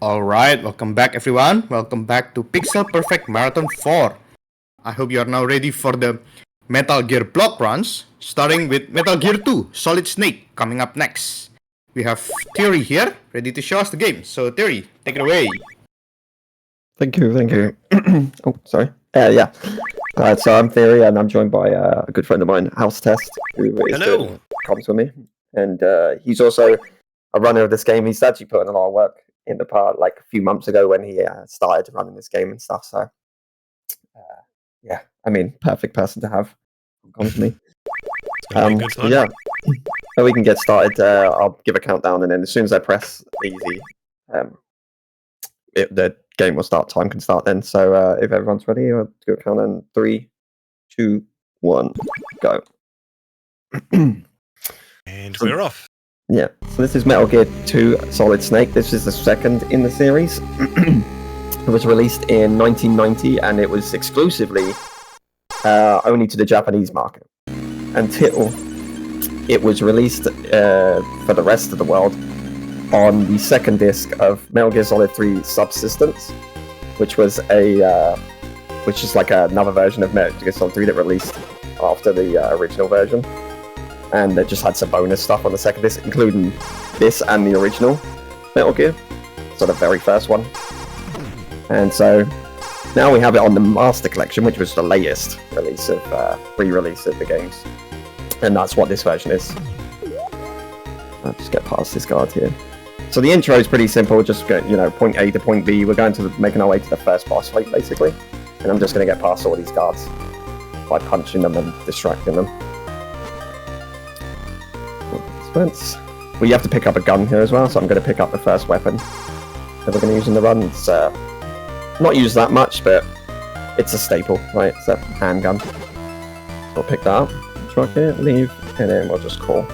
Alright, welcome back everyone. Welcome back to Pixel Perfect Marathon 4. I hope you are now ready for the Metal Gear block runs, starting with Metal Gear 2 Solid Snake coming up next. We have Theory here, ready to show us the game. So Theory, take it away. Thank you. Oh, sorry. Yeah. So I'm Theory, and I'm joined by a good friend of mine, House Test, who is doing comms with me. And he's also a runner of this game. He's actually put in a lot of work in the part, like a few months ago when he started running this game and stuff. So, yeah, I mean, perfect person to have come to me. Yeah, so we can get started. I'll give a countdown, and then as soon as I press easy, the game will start. Time can start then. So if everyone's ready, I'll do a countdown. 3, 2, 1, go. And we're off. Yeah, so this is Metal Gear 2 Solid Snake. This is the second in the series. It was released in 1990, and it was exclusively only to the Japanese market until it was released for the rest of the world on the second disc of Metal Gear Solid 3 Subsistence, which is like another version of Metal Gear Solid 3 that released after the original version. And they just had some bonus stuff on the second disc, including this and the original Metal Gear, so the very first one. And so now we have it on the Master Collection, which was the latest release of re-release of the games, and that's what this version is. I'll just get past this guard here. So the intro is pretty simple. Just go, point A to point B. We're going to making our way to the first boss fight, basically, and I'm just going to get past all these guards by punching them and distracting them. Well, you have to pick up a gun here as well, so I'm going to pick up the first weapon that we're going to use in the run. It's not used that much, but it's a staple, right? It's a handgun. So we'll pick that up, truck it, leave, and then we'll just call.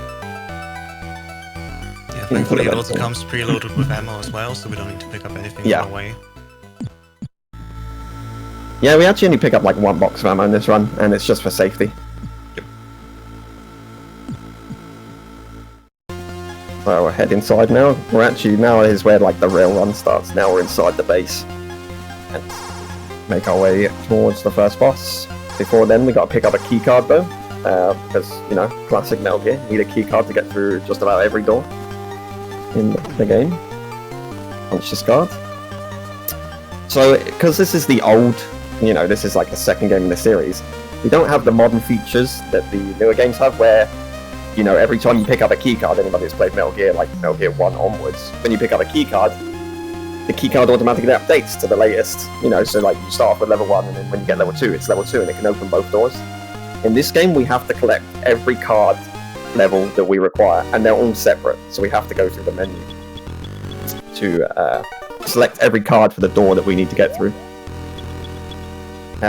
Yeah, thankfully it also comes preloaded with ammo as well, so we don't need to pick up anything on the way. Yeah, we actually only pick up like one box of ammo in this run, and it's just for safety. So we'll head inside now. Now is where like the real run starts. Now we're inside the base and make our way towards the first boss. Before then, we got to pick up a key card though, because classic Metal Gear, you need a key card to get through just about every door in the game. Punch this card. So, because this is the old, this is like the second game in the series, we don't have the modern features that the newer games have, where every time you pick up a keycard, anybody who's played Metal Gear, like Metal Gear 1 onwards, when you pick up a keycard, the keycard automatically updates to the latest, so like you start off with level 1, and then when you get level 2, it's level 2, and it can open both doors. In this game, we have to collect every card level that we require, and they're all separate, so we have to go through the menu to select every card for the door that we need to get through.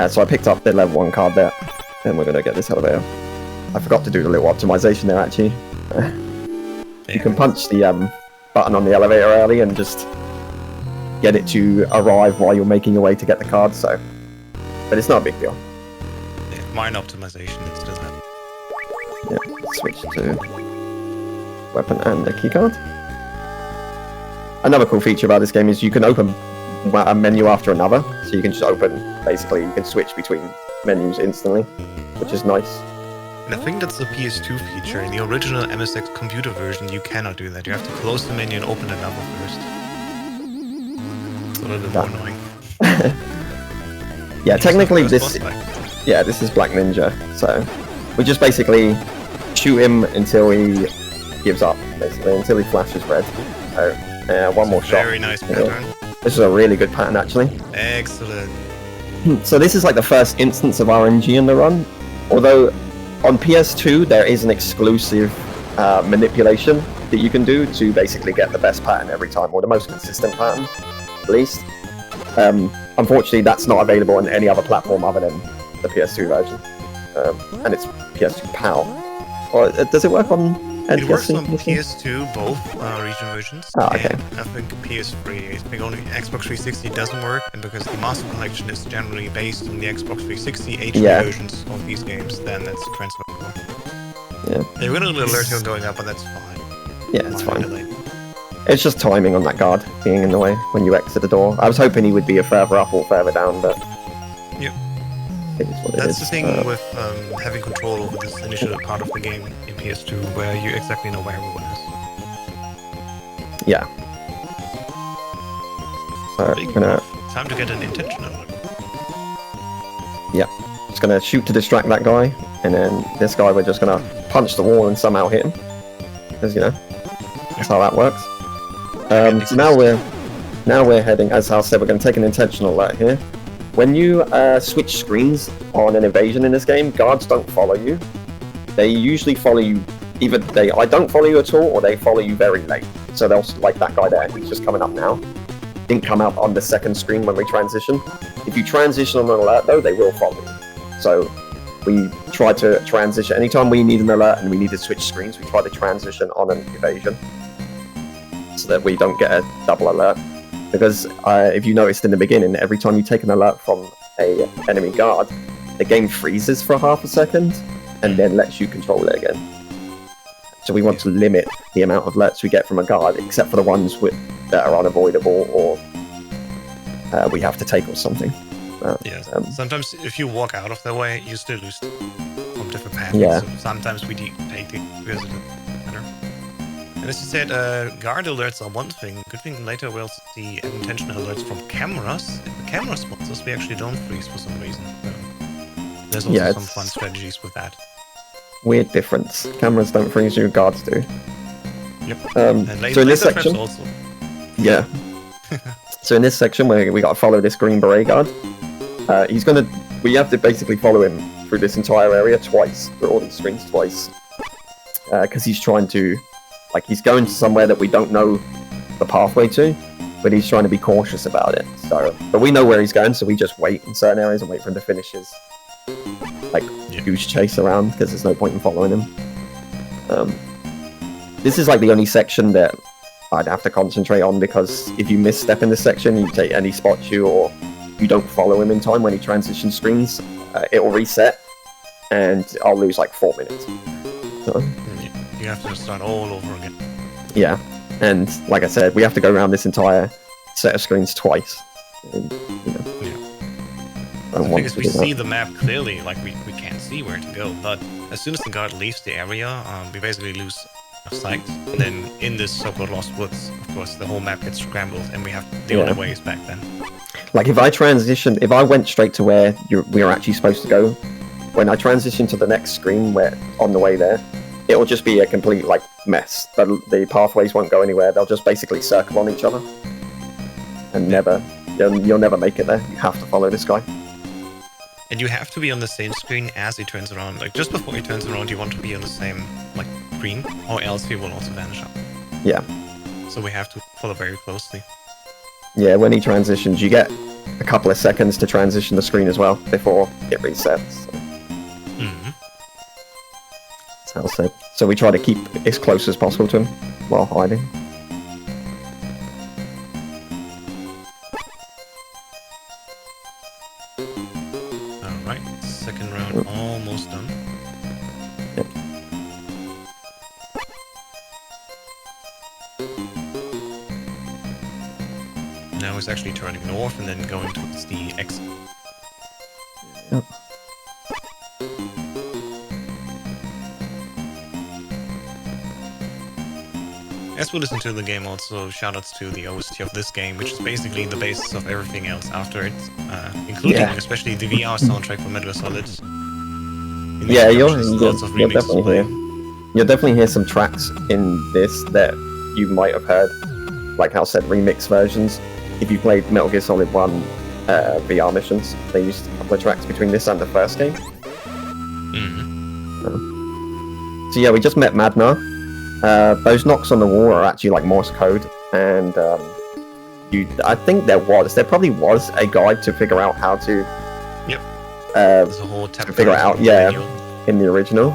So I picked up the level 1 card there, and we're going to get this elevator. I forgot to do the little optimization there, actually. You can punch the button on the elevator early and just get it to arrive while you're making your way to get the card, but it's not a big deal. Yeah, minor optimization, it still happens. Yeah, switch to weapon and the keycard. Another cool feature about this game is you can open a menu after another, so you can just basically you can switch between menus instantly, which is nice. And I think that's the PS2 feature. In the original MSX computer version, you cannot do that. You have to close the menu and open another first. It's a little bit more annoying. Yeah, technically this is Black Ninja. So we just basically shoot him until he gives up, basically, until he flashes red. So one more shot. Very nice pattern. This is a really good pattern, actually. Excellent. So this is like the first instance of RNG in the run, although on PS2, there is an exclusive manipulation that you can do to basically get the best pattern every time, or the most consistent pattern, at least. Unfortunately, that's not available on any other platform other than the PS2 version, and it's PS2 PAL. Or does it work on It works on PS2, both region versions. Oh, okay. And I think PS3. I think only Xbox 360 doesn't work, and because the Master Collection is generally based on the Xbox 360 HD versions of these games, then that's transferable. Yeah. They're going to alert you going up, but that's fine. Yeah, it's fine. It's just timing on that guard being in the way when you exit the door. I was hoping he would be a further up or further down, but Yep. it is what it That's is. the thing with having control over this initial part of the game in PS2, where you exactly know where everyone is. Yeah. So Big gonna enough. Time to get an intentional look. just gonna shoot to distract that guy, and then this guy we're just gonna punch the wall and somehow hit him. Because you know, that's how that works. So now we're heading, as Hal said, we're gonna take an intentional alert here. When you switch screens on an invasion in this game, guards don't follow you. They usually follow you. Either they don't follow you at all, or they follow you very late. So they'll, like that guy there, he's just coming up now. Didn't come out on the second screen when we transition. If you transition on an alert though, they will follow you. So we try to transition, anytime we need an alert and we need to switch screens, we try to transition on an evasion. So that we don't get a double alert. Because if you noticed in the beginning, every time you take an alert from a enemy guard, the game freezes for half a second and then lets you control it again. So we want to limit the amount of alerts we get from a guard, except for the ones that are unavoidable or we have to take or something. Yeah. Sometimes if you walk out of their way, you still lose from different paths. Yeah. So sometimes we take it because it matter. And as you said, guard alerts are one thing. Good thing later we'll see intentional alerts from cameras. If the camera spots us, we actually don't freeze for some reason. So there's also some fun strategies with that. Weird difference. Cameras don't freeze you, guards do. Yep. So in this section, also. yeah. So in this section, we got to follow this green beret guard. We have to basically follow him through this entire area twice, through all these screens twice, because he's trying to, like, he's going to somewhere that we don't know the pathway to, but he's trying to be cautious about it. So, but we know where he's going, so we just wait in certain areas and wait for him to finish his, like, goose chase around, because there's no point in following him. This is like the only section that I'd have to concentrate on, because if you misstep in this section, and he spots you, or you don't follow him in time when he transitions screens, it will reset, and I'll lose like 4 minutes. So, you have to start all over again. yeah, and like I said, we have to go around this entire set of screens twice. And, you know, Because we see the map clearly, like we can see where to go, but as soon as the guard leaves the area, we basically lose sight. And then in this so-called Lost Woods, of course, the whole map gets scrambled, and we have the only way is back then. Like if I went straight to where we were actually supposed to go, when I transition to the next screen where on the way there, it will just be a complete like mess. The pathways won't go anywhere. They'll just basically circle on each other, and you'll never make it there. You have to follow this guy. And you have to be on the same screen as he turns around. Like just before he turns around, you want to be on the same like screen, or else he will also vanish out. Yeah. So we have to follow very closely. Yeah, when he transitions, you get a couple of seconds to transition the screen as well before it resets. So. That's how I said. So we try to keep as close as possible to him while hiding. Alright, second round almost done. Yep. Now he's actually turning north and then going towards the exit. Yep. As we listen to the game, also shoutouts to the OST of this game, which is basically the basis of everything else after it, including especially the VR soundtrack for Metal Gear Solid. Yeah, you'll definitely hear some tracks in this that you might have heard, like Hal said, remix versions. If you played Metal Gear Solid 1 VR missions, they used a couple of tracks between this and the first game. So yeah, we just met Madnar. Those knocks on the wall are actually like Morse code, and I think there probably was a guide to figure out how to. Yep. There's a whole tab to figure it out, in the original.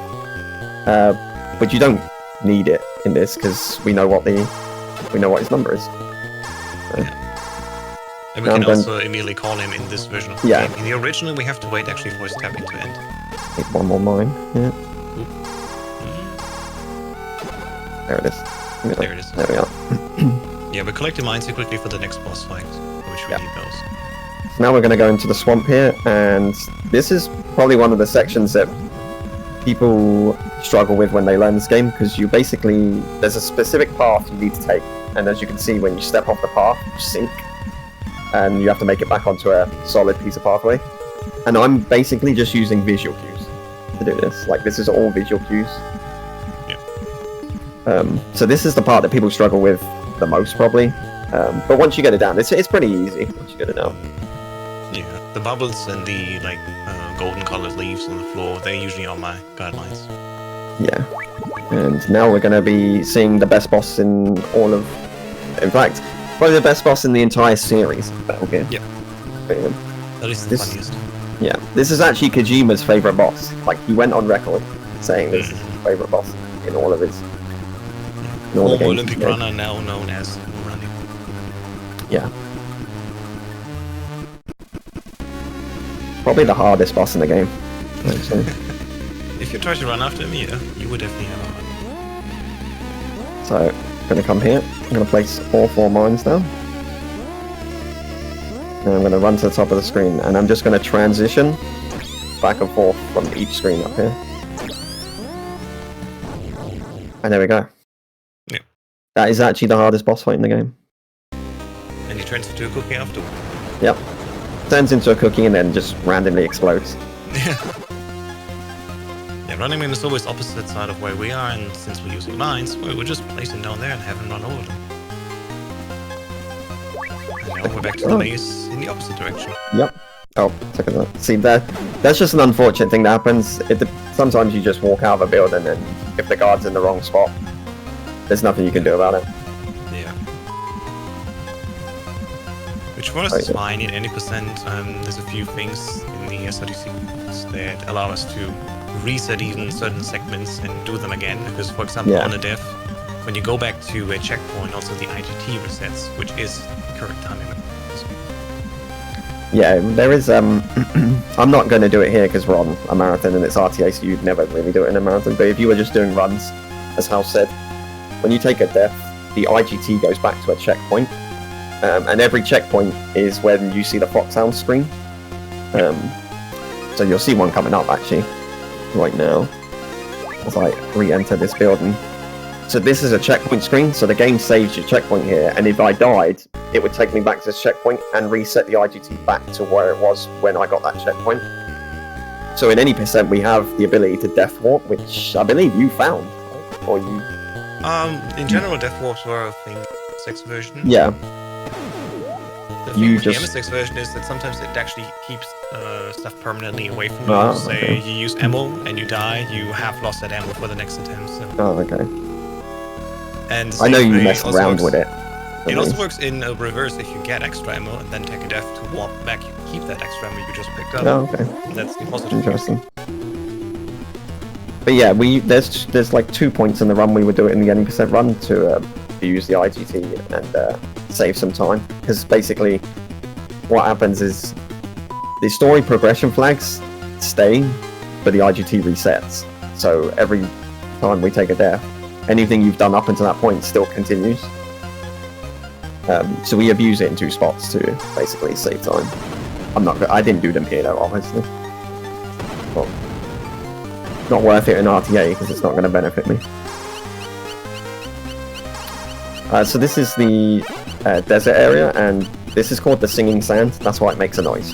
But you don't need it in this because we know what his number is. And we can also immediately call him in this version of the game. In the original, we have to wait actually for his tapping to end. Take one more mine. Yeah. There it is. There it is. There we are. Yeah, we're collecting mines here quickly for the next boss fight, which we need those. So now we're going to go into the swamp here, and this is probably one of the sections that people struggle with when they learn this game, because you basically, there's a specific path you need to take, and as you can see, when you step off the path, you sink, and you have to make it back onto a solid piece of pathway. And I'm basically just using visual cues to do this. Like, this is all visual cues. Yeah. So this is the part that people struggle with the most, probably. But once you get it down, it's pretty easy once you get it down. Yeah, the bubbles and the golden colored leaves on the floor, they usually are my guidelines. Yeah. And now we're going to be seeing the best boss in all of... In fact, probably the best boss in the entire series. Okay. Yeah. That is the funniest. Yeah. This is actually Kojima's favourite boss. Like, he went on record saying this is his favourite boss in all of his... In all the games Olympic runner, now known as Running. Yeah. Probably the hardest boss in the game, actually. If you try to run after me, you would definitely have a run. So, I'm going to come here. I'm going to place all 4 mines down. And I'm going to run to the top of the screen. And I'm just going to transition back and forth from each screen up here. And there we go. Yeah. That is actually the hardest boss fight in the game. And he turns into a cookie afterward. Yep. Turns into a cookie and then just randomly explodes. Yeah, Running Man is always opposite side of where we are, and since we're using mines, we're just placing down there and have him run over them. And now we're back to the base in the opposite direction. Yep. Oh, look at that. See, that's just an unfortunate thing that happens. Sometimes you just walk out of a building and if the guard's in the wrong spot, there's nothing you can do about it. Yeah. Which for us is fine in any percent. There's a few things in the SRT sequence that allow us to reset even certain segments and do them again. Because, for example, on a dev, when you go back to a checkpoint, also the IGT resets, which is the current timing. Yeah, there is, I'm not going to do it here because we're on a marathon and it's RTA, so you'd never really do it in a marathon, but if you were just doing runs, as Hal said, when you take a death, the IGT goes back to a checkpoint, and every checkpoint is when you see the Foxhound screen. So you'll see one coming up, actually, right now, as I re-enter this building. So this is a checkpoint screen, so the game saves your checkpoint here, and if I died, it would take me back to this checkpoint and reset the IGT back to where it was when I got that checkpoint. So in any percent, we have the ability to death warp, which I believe you found, or you... In general, death warps were a thing, MSX version. Yeah. The thing with the MSX version is that sometimes it actually keeps stuff permanently away from you. Say you use ammo and you die, you have lost that ammo for the next attempt. So. Oh, okay. And I know you messed around with it. It also works in reverse if you get extra ammo and then take a death to warp back. You keep that extra ammo you just picked up. Oh, okay. And that's the positive. Interesting. But yeah, there's like 2 points in the run we would do it in the 80% run to use the IGT and save some time. Because basically, what happens is the story progression flags stay, but the IGT resets. So every time we take a death, anything you've done up until that point still continues. So we abuse it in 2 spots to basically save time. I didn't do them here though, obviously. Well, not worth it in RTA because it's not going to benefit me. So this is the desert area, and this is called the singing sand. That's why it makes a noise.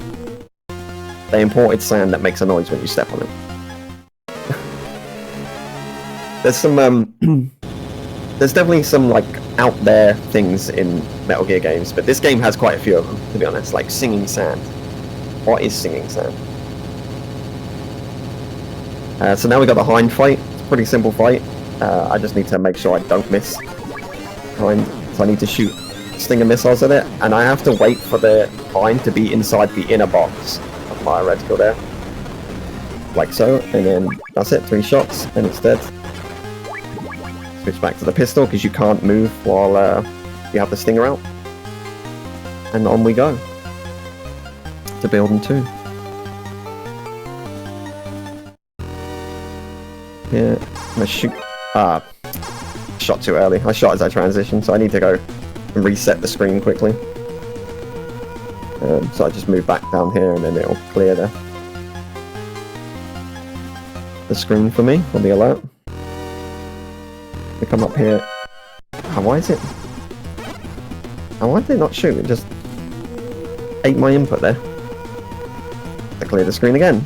They imported sand that makes a noise when you step on it. There's some, there's definitely some, like, out there things in Metal Gear games, but this game has quite a few of them, to be honest, like singing sand. What is singing sand? So now we got the hind fight. It's a pretty simple fight. I just need to make sure I don't miss hind, so I need to shoot stinger missiles at it, and I have to wait for the hind to be inside the inner box of my reticle there. Like so, and then that's it, 3 shots, and it's dead. Switch back to the pistol because you can't move while you have the stinger out. And on we go to building 2. Yeah, I'm gonna shoot. Shot too early. I shot as I transitioned, so I need to go and reset the screen quickly. So I just move back down here and then it'll clear the screen for me on the alert. We come up here. Oh, why is it? Oh, why did it not shoot? It just ate my input there. To clear the screen again.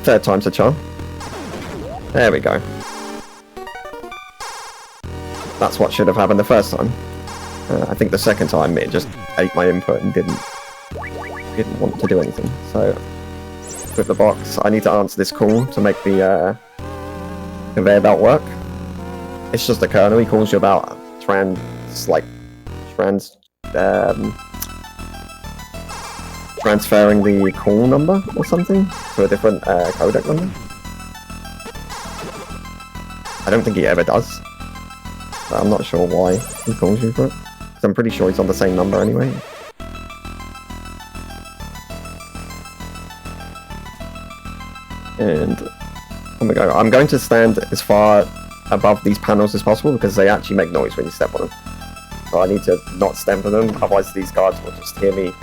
Third time's a charm. There we go. That's what should have happened the first time. I think the second time it just ate my input and didn't want to do anything. So with the box, I need to answer this call to make the conveyor belt work. It's just a kernel. He calls you about transferring the call number or something to a different codec number. I don't think he ever does. But I'm not sure why he calls you for it. I'm pretty sure he's on the same number anyway. And oh my god, I'm going to stand as far above these panels as possible because they actually make noise when you step on them. So I need to not step on them, otherwise these guards will just hear me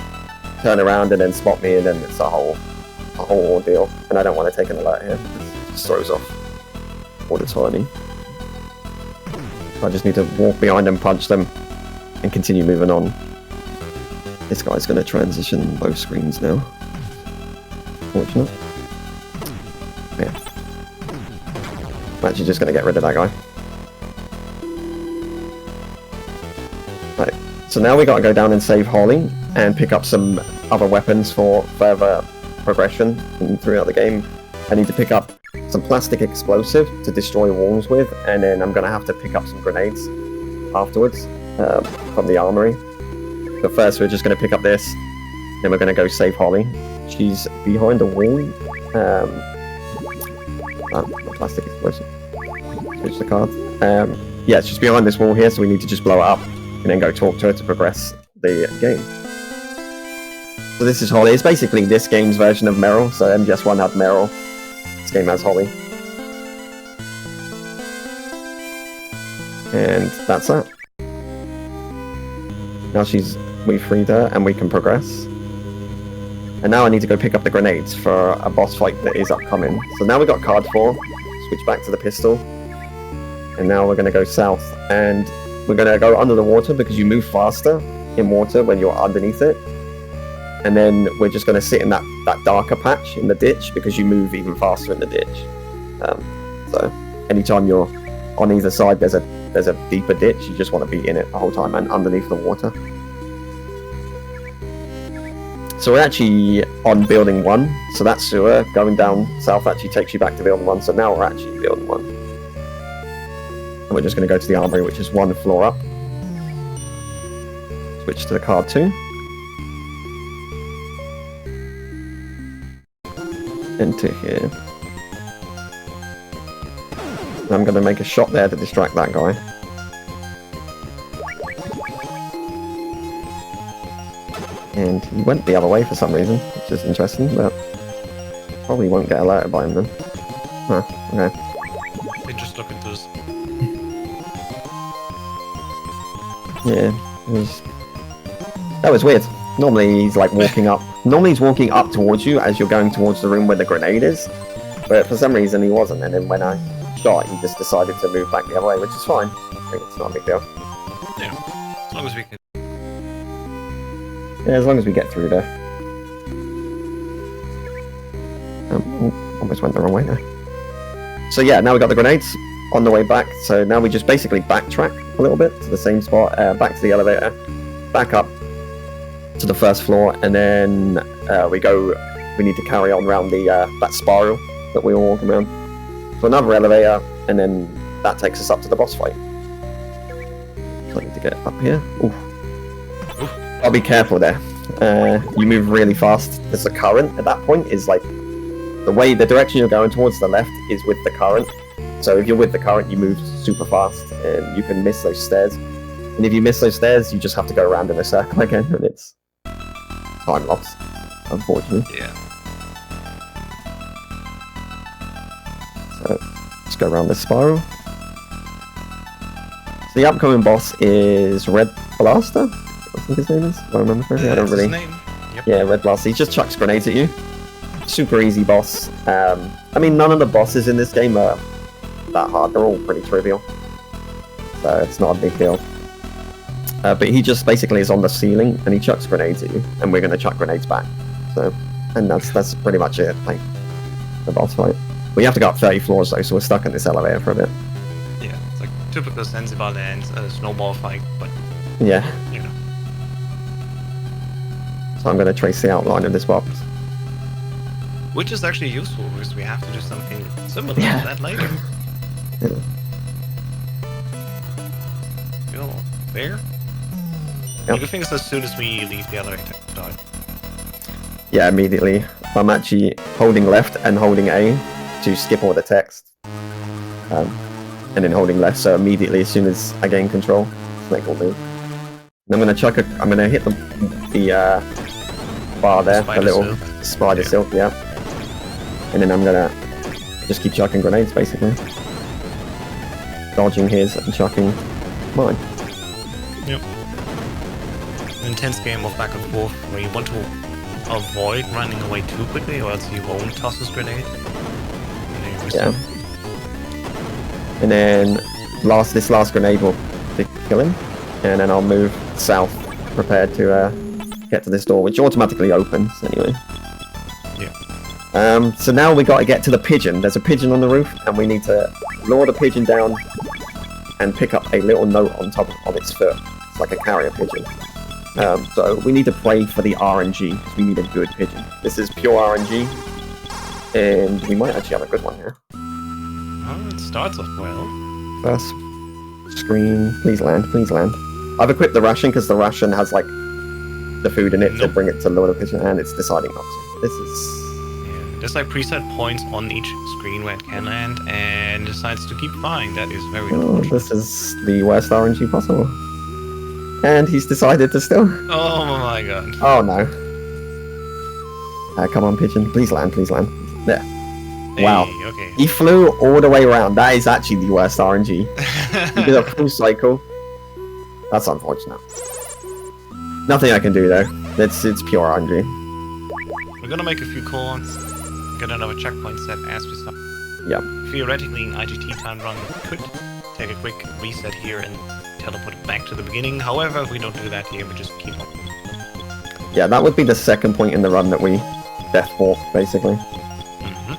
turn around and then spot me, and then it's a whole ordeal. And I don't want to take an alert here. It just throws off all the timing. I just need to walk behind them, punch them, and continue moving on. This guy's going to transition both screens now. Fortunate. Yeah. I'm actually just going to get rid of that guy. Right. So now we got to go down and save Holly and pick up some other weapons for further progression throughout the game. I need to pick up some plastic explosive to destroy walls with, and then I'm going to have to pick up some grenades afterwards from the armory. But first we're just going to pick up this, then we're going to go save Holly. She's behind a wall. Plastic explosive. Switch the card. Yeah, she's behind this wall here, so we need to just blow it up and then go talk to her to progress the game. So this is Holly. It's basically this game's version of Meryl. So MGS1 had Meryl. This game has Holly. And that's that. Now we've freed her and we can progress. And now I need to go pick up the grenades for a boss fight that is upcoming. So now we got card 4. Switch back to the pistol. And now we're going to go south. And we're going to go under the water because you move faster in water when you're underneath it. And then we're just going to sit in that darker patch in the ditch because you move even faster in the ditch. So anytime you're on either side, there's a deeper ditch. You just want to be in it the whole time and underneath the water. So we're actually on building 1. So that sewer going down south actually takes you back to building 1. So now we're actually building 1. And we're just going to go to the armory, which is 1 floor up. Switch to the card 2. Into here. I'm going to make a shot there to distract that guy. And he went the other way for some reason, which is interesting, but probably won't get alerted by him then. Huh, okay. They just look into this. Yeah, that was weird. Normally he's like walking up. Normally he's walking up towards you as you're going towards the room where the grenade is. But for some reason he wasn't, and then when I shot, he just decided to move back the other way, which is fine. I think it's not a big deal. Yeah, as long as we can. Yeah, as long as we get through there. Almost went the wrong way there. So yeah, now we got the grenades on the way back. So now we just basically backtrack a little bit to the same spot, back to the elevator, back up to the first floor, and then we need to carry on around that spiral that we were walking around. So another elevator, and then that takes us up to the boss fight. I need to get up here. Ooh. I'll be careful there. You move really fast. There's a current at that point. Is like the direction you're going towards the left is with the current. So if you're with the current, you move super fast, and you can miss those stairs. And if you miss those stairs, you just have to go around in a circle again, and it's time loss, unfortunately. Yeah. So go around this spiral. So the upcoming boss is Red Blaster, I think his name is. If I remember correctly. I don't That's his really. name. Yep. Yeah, Red Blaster. He just chucks grenades at you. Super easy boss. I mean, none of the bosses in this game are that hard. They're all pretty trivial, so it's not a big deal. But he just basically is on the ceiling and he chucks grenades at you, and we're going to chuck grenades back. So, and that's pretty much it. Like the boss fight. We have to go up 30 floors though, so we're stuck in this elevator for a bit. Yeah, it's like typical Zanzibar Land snowball fight, but Yeah. you know. So I'm going to trace the outline of this box. Which is actually useful because we have to do something similar Yeah. to that later. Yeah. Go there. Yep. The good thing is as soon as we leave the elevator, die. Yeah, immediately. I'm actually holding left and holding A to skip all the text. And then holding left, so immediately as soon as I gain control, Snake will move. And I'm gonna hit the bar there, the Spider little silk. spider Yeah. silk, yeah. And then I'm gonna just keep chucking grenades basically. Dodging his and chucking mine. Yep. An intense game of back and forth where you want to avoid running away too quickly or else you won't toss this grenade. And then you miss Yeah. it. And then this last grenade will kill him. And then I'll move south, prepared to get to this door, which automatically opens anyway. Yeah. So now we got to get to the pigeon. There's a pigeon on the roof, and we need to lower the pigeon down and pick up a little note on top of its foot. It's like a carrier pigeon. So we need to pray for the RNG, because we need a good pigeon. This is pure RNG, and we might actually have a good one here. Oh, it starts off well. First screen, please land, please land. I've equipped the ration because the ration has like the food in it to Nope. bring it to lower the pigeon, and it's deciding not to. This is Yeah. There's like preset points on each screen where it can land and decides to keep flying. That is very unfortunate. this is the worst RNG possible. And he's decided to still. Oh my god. Oh no. Come on, pigeon, please land, please land. There. Wow. Hey, okay. He flew all the way around. That is actually the worst RNG. He did a full cycle. That's unfortunate. Nothing I can do though. It's pure RNG. We're gonna make a few calls, get another checkpoint set as we start. Yeah. Theoretically, an IGT time run could take a quick reset here and teleport back to the beginning. However, if we don't do that here, we just keep on. Yeah, that would be the second point in the run that we death walk, basically. Mhm.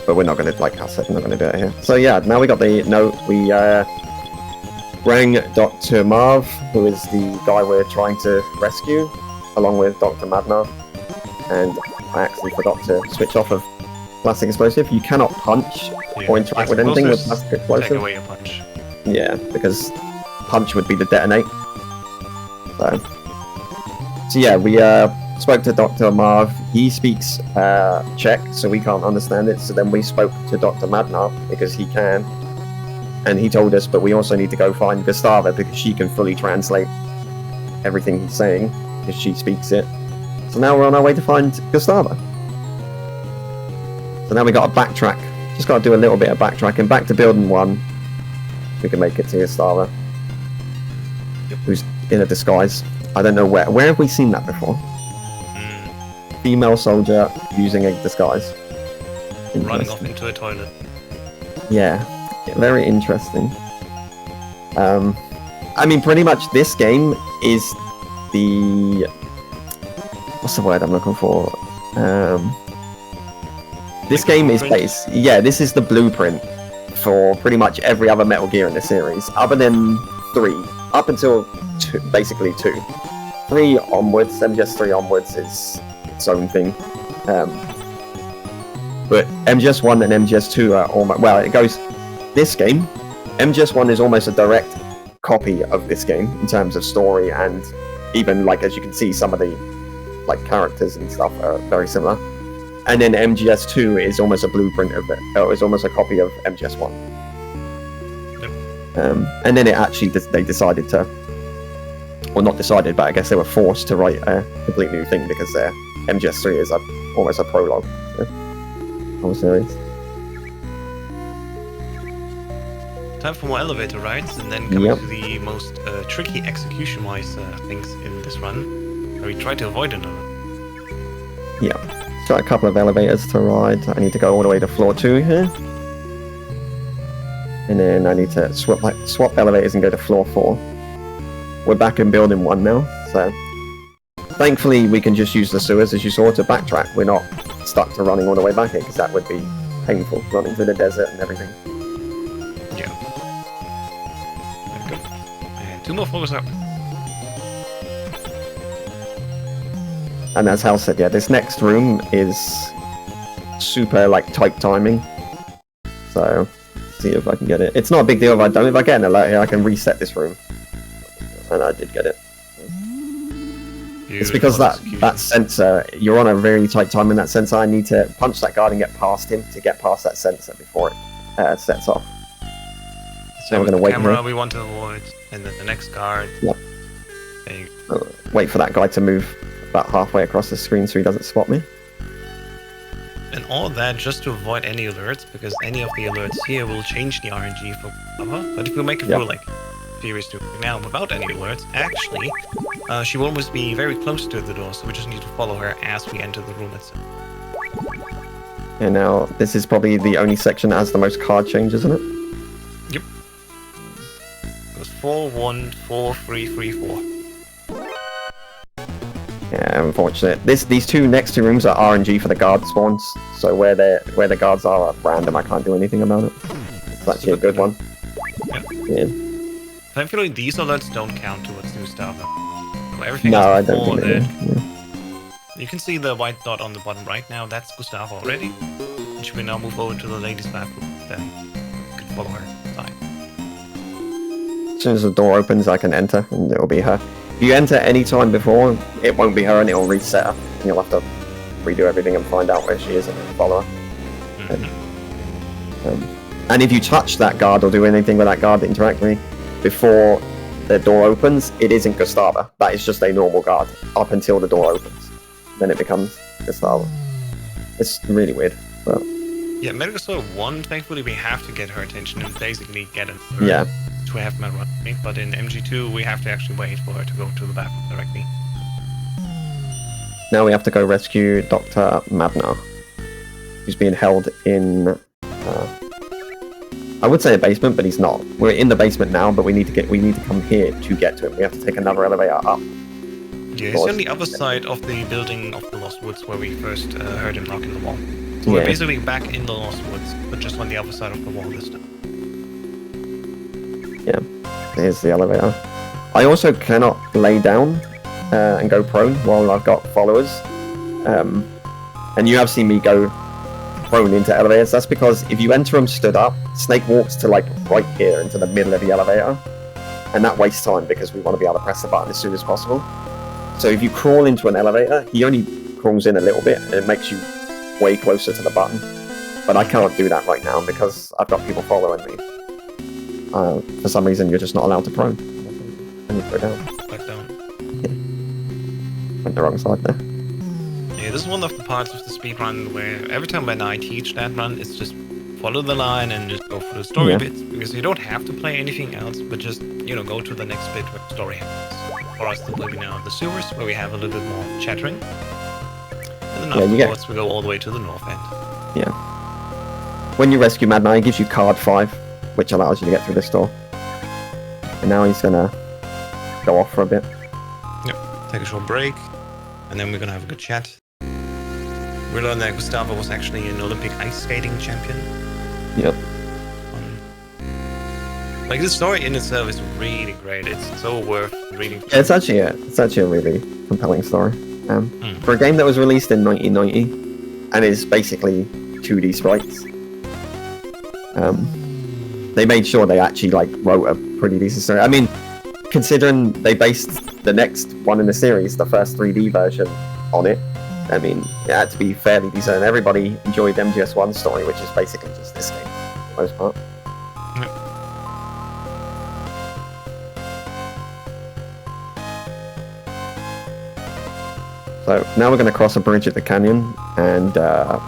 But we're not going to, like I said, we're not going to do it here. So yeah, now we got the note. We rang Dr. Marv, who is the guy we're trying to rescue, along with Dr. Madnar. And I actually forgot to switch off of plastic explosive. You cannot punch Yeah. or interact with anything with Explosives plastic Take explosive. away a punch. Yeah, because punch would be the detonate. So yeah, we spoke to Dr. Marv. He speaks Czech, so we can't understand it. So then we spoke to Dr. Madnar because he can, and he told us. But we also need to go find Gustava because she can fully translate everything he's saying because she speaks it. So now we're on our way to find Gustava. So now we got to backtrack. Just got to do a little bit of backtracking back to building 1. We can make it to Gustava, who's in a disguise. I don't know where. Where have we seen that before? Mm. Female soldier using a disguise. Running off Interesting. into a toilet. Yeah, very interesting. I mean, pretty much this game is the... What's the word I'm looking for? This game is blueprint? based... Yeah, this is the blueprint for pretty much every other Metal Gear in the series, other than 3. Up until 2, basically 2. 3 onwards, MGS3 onwards is its own thing. But MGS1 and MGS2 are almost... Well, it goes... This game, MGS1 is almost a direct copy of this game in terms of story, and even, like, as you can see, some of the, like, characters and stuff are very similar. And then MGS2 is almost a blueprint of it. It's almost a copy of MGS1. And then it actually, they decided to... Well, not decided, but I guess they were forced to write a complete new thing because MGS3 is almost a prologue to the whole series. time for more elevator rides, and then coming to the most tricky execution-wise things in this run, where we try to avoid another. Yeah. Got a couple of elevators to ride. I need to go all the way to floor 2 here. And then I need to swap elevators and go to floor 4. We're back in building 1 now, so thankfully we can just use the sewers, as you saw, to backtrack. We're not stuck to running all the way back here, because that would be painful, running through the desert and everything. Yeah. There we go. And 2 more floors up. And as Hal said, yeah, this next room is super, like, tight timing. So, see if I can get it. It's not a big deal if I don't. If I get an alert here, I can reset this room. And I did get it. It's because that sensor, you're on a very tight time in that sensor. I need to punch that guard and get past him to get past that sensor before it sets off. So we're going to wait camera here. we want to avoid, and then the next guard. Yep. There you go. Wait for that guy to move about halfway across the screen so he doesn't spot me. And all of that just to avoid any alerts, because any of the alerts here will change the RNG for cover. But if we make it through like Series 2 now without any alerts, actually, she will always be very close to the door, so we just need to follow her as we enter the room itself. And now, this is probably the only section that has the most card change, isn't it? Yep. It goes 4, 1, 4, 3, 3, 4. Yeah, unfortunate. These two next 2 rooms are RNG for the guard spawns, so where the guards are random, I can't do anything about it. It's actually a good one. Yeah. Yeah. Thankfully, these alerts don't count towards new stuff. So everything No, I else don't before think they that. do. Yeah. You can see the white dot on the bottom right now. That's Gustavo already. And should we now move over to the ladies' bathroom, then we can follow her inside. As soon as the door opens, I can enter, and it'll be her. If you enter any time before, it won't be her, and it'll reset her. And you'll have to redo everything and find out where she is and then follow her. And if you touch that guard or do anything with that guard interactively before the door opens, it isn't Gustavo. That is just a normal guard up until the door opens. Then it becomes Gustavo. It's really weird, but Yeah, Medical Store 1, thankfully we have to get her attention and basically get her to have Mad Run. But in MG2, we have to actually wait for her to go to the bathroom directly. now we have to go rescue Dr. Madnar, who's being held in I would say a basement, but he's not. We're in the basement now, but we need to come here to get to him. We have to take another elevator up. Yeah, he's on the other side of the building of the Lost Woods where we first heard him knocking the wall. So we're basically back in the Lost Woods, but just on the other side of the wall this time. Yeah, here's the elevator. I also cannot lay down and go prone while I've got followers. And you have seen me go prone into elevators. That's because if you enter them stood up, Snake walks to like right here into the middle of the elevator, and that wastes time because we want to be able to press the button as soon as possible. So if you crawl into an elevator, he only crawls in a little bit and it makes you way closer to the button. But I can't do that right now because I've got people following me. For some reason, you're just not allowed to prone. I need to go down. Back down. Went the wrong side there. Yeah, this is one of the parts of the speedrun where every time when I teach that run, it's just follow the line and just go through the story bits, because you don't have to play anything else, but just, you know, go to the next bit where the story happens. For us, it will be now the sewers, where we have a little bit more chattering. And then afterwards, we go all the way to the north end. Yeah. When you rescue Mad Knight, it gives you card 5, which allows you to get through this door. And now he's gonna go off for a bit. Yep, take a short break, and then we're gonna have a good chat. We learned that Gustavo was actually an Olympic ice skating champion. Yep. Like, the story in itself is really great. It's so worth reading. Yeah, it's actually a really compelling story. For a game that was released in 1990 and is basically 2D sprites, they made sure they actually like wrote a pretty decent story. I mean, considering they based the next one in the series, the first 3D version, on it, I mean, it had to be fairly decent, and everybody enjoyed MGS1's story, which is basically just this game, for the most part. So now we're going to cross a bridge at the canyon, and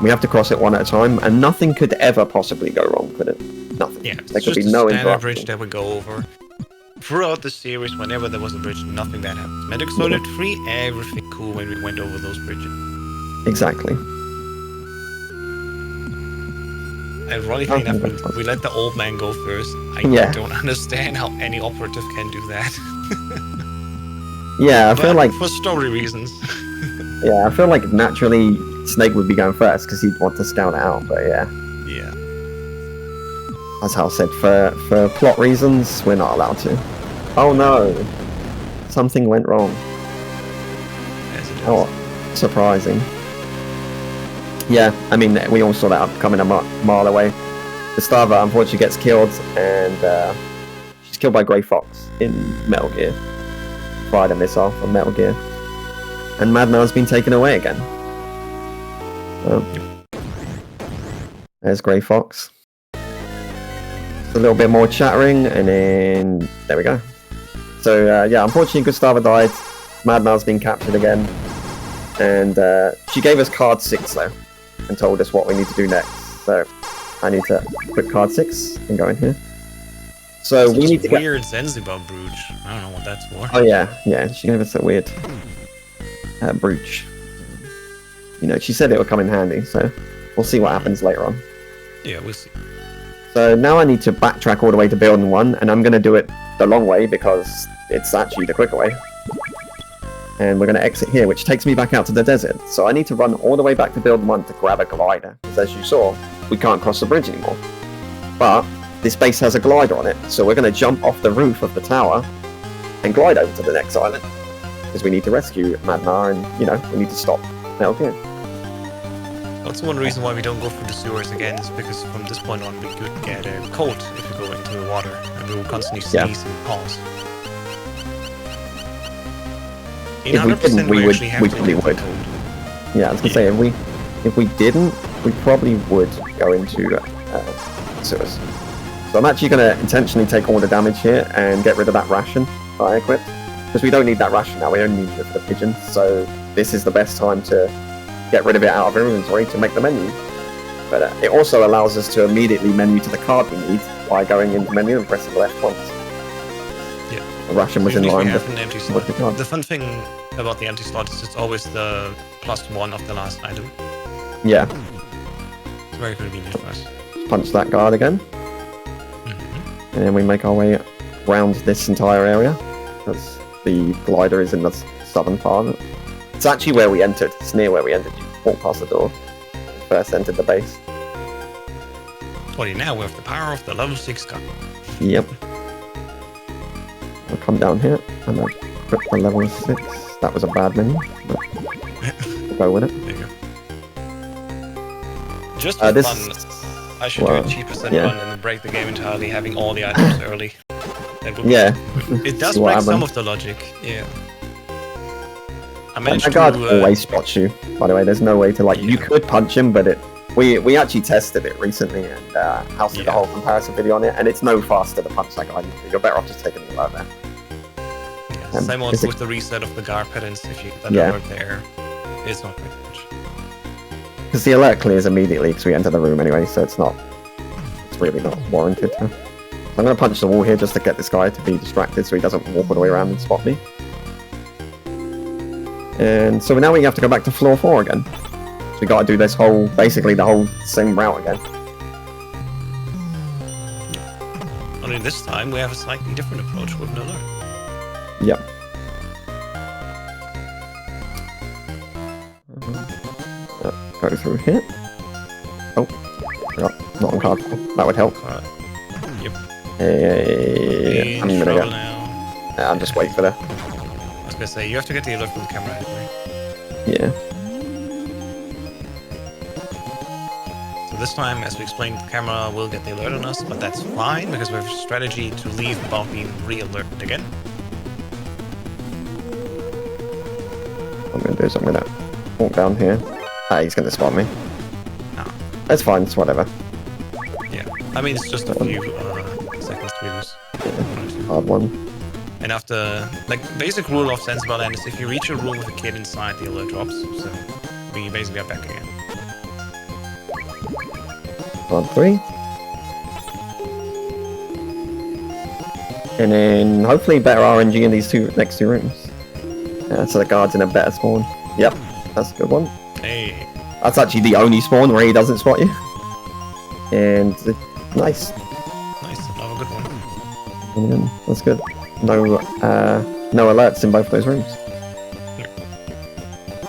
we have to cross it one at a time, and nothing could ever possibly go wrong, could it? nothing. Yeah, There it's could just be a no standard bridge interruption. that we go over. Throughout the series, whenever there was a bridge, nothing bad happened. Metal Gear Solid 3, everything cool when we went over those bridges. Exactly. Ironically enough, we let the old man go first. I Yeah. don't understand how any operative can do that. Yeah, I feel But like for story reasons. naturally Snake would be going first because he'd want to scout it out. But yeah, Yeah. as Hal said, for plot reasons, we're not allowed to. Oh no, something went wrong. As it is. Oh, surprising. Yeah, I mean, we all saw that coming a mile away. Gustava unfortunately gets killed, and she's killed by Grey Fox in Metal Gear. Fired a missile from Metal Gear. And Madnar's been taken away again. There's Grey Fox. Just a little bit more chattering, and then there we go. So yeah, unfortunately Gustava died. Madnar's been captured again. And she gave us card 6 though, and told us what we need to do next. So I need to put card 6 and go in here. So It's we this need to get... weird Zanzibar brooch. I don't know what that's for. Oh yeah, she gave us a weird brooch. You know, she said it would come in handy, so we'll see what happens later on. Yeah, we'll see. So now I need to backtrack all the way to Building 1, and I'm going to do it the long way because it's actually the quicker way. And we're going to exit here, which takes me back out to the desert. So I need to run all the way back to Building 1 to grab a glider, because as you saw, we can't cross the bridge anymore. But this base has a glider on it, so we're going to jump off the roof of the tower and glide over to the next island. Because we need to rescue Madnar, and, you know, we need to stop Metal Gear. That's one reason why we don't go through the sewers again, is because from this point on we could get a cold if we go into the water, and we will constantly sneeze and pause. In If we 100%, didn't, we actually have to probably get would. the cold. Yeah, I was gonna say if we didn't, we probably would go into sewers. So I'm actually gonna intentionally take all the damage here and get rid of that ration that I equipped, because we don't need that ration now. We only need it for the pigeons. So this is the best time to get rid of it out of our inventory to make the menu. But it also allows us to immediately menu to the card we need by going into menu and pressing left once. Yeah. The ration was in Usually line we with have an empty with slot. the card. The fun thing about the empty slot is it's always the +1 of the last item. Yeah, It's very convenient for us. punch that guard again. And then we make our way around this entire area, because the glider is in the southern part. It's actually where we entered. It's near where we entered. You walk past the door. When you first entered the base. Well, now we have the power of the level 6 gun. Yep. I'll come down here and I'll put the level 6. That was a bad menu, but we'll go with it. There you go. Just for This- fun, I should well, do a cheapest yeah. run and then break the game entirely, having all the items early. That would be- Yeah. It does See what break some happens. of the logic, yeah. I And managed that guard to... always spots you, by the way. There's no way to, like, you could punch him, but we actually tested it recently, and House did a Yeah. whole comparison video on it, and it's no faster to punch that guy. You're better off just taking the alert there. yeah, same also is it- with the reset of the guard patterns, if you get that Yeah. alert there. It's not very much. Because the alert clears immediately because we enter the room anyway, so it's really not warranted. So I'm going to punch the wall here just to get this guy to be distracted so he doesn't walk all the way around and spot me. And so now we have to go back to floor 4 again. So we got to do this basically the whole same route again. Only this time we have a slightly different approach with an alert. Yep. Go through here. Oh, forgot. Not on card. That would help. Alright. Yep. I'm In gonna trouble go. now. I'm just waiting for the. I was gonna say, you have to get the alert from the camera anyway. Yeah. So this time, as we explained, the camera will get the alert on us, but that's fine because we have a strategy to leave without being re-alerted again. What I'm gonna do is I'm gonna walk down here. Ah, he's gonna spot me. Ah. That's fine. It's whatever. Yeah. I mean, it's just a few seconds to lose. Hard one. And after, like, basic rule of Zanzibar Land is if you reach a room with a kid inside, the alert drops. So we basically are back again. Hard 3. And then hopefully better RNG in these next two rooms. So the guard's in a better spawn. Yep, that's a good one. Hey. That's actually the only spawn where he doesn't spot you. And nice. Nice, another good one. And that's good. No, no alerts in both of those rooms.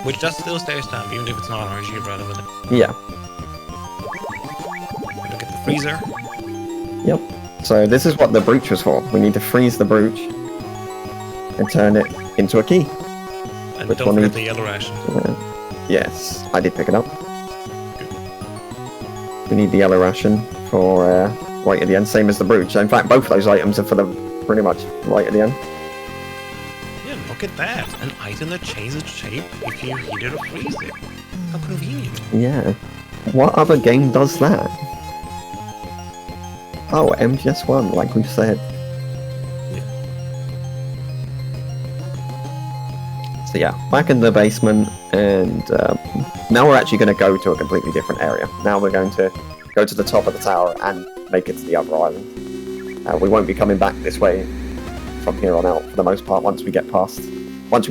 Which does still stay down, even if it's not RNG relevant. Yeah. Look at the freezer. Yep. So this is what the brooch was for. We need to freeze the brooch and turn it into a key. And Which don't one forget is- the yellow ration. Yes, I did pick it up. We need the yellow ration for right at the end, same as the brooch. In fact, both of those items are for the pretty much right at the end. Yeah, look at that. An item that changes shape if you heat it or freeze it. How convenient. Yeah. What other game does that? Oh, MGS1, like we said. So yeah, back in the basement, and now we're actually going to go to a completely different area. Now we're going to go to the top of the tower and make it to the other island. We won't be coming back this way from here on out for the most part once we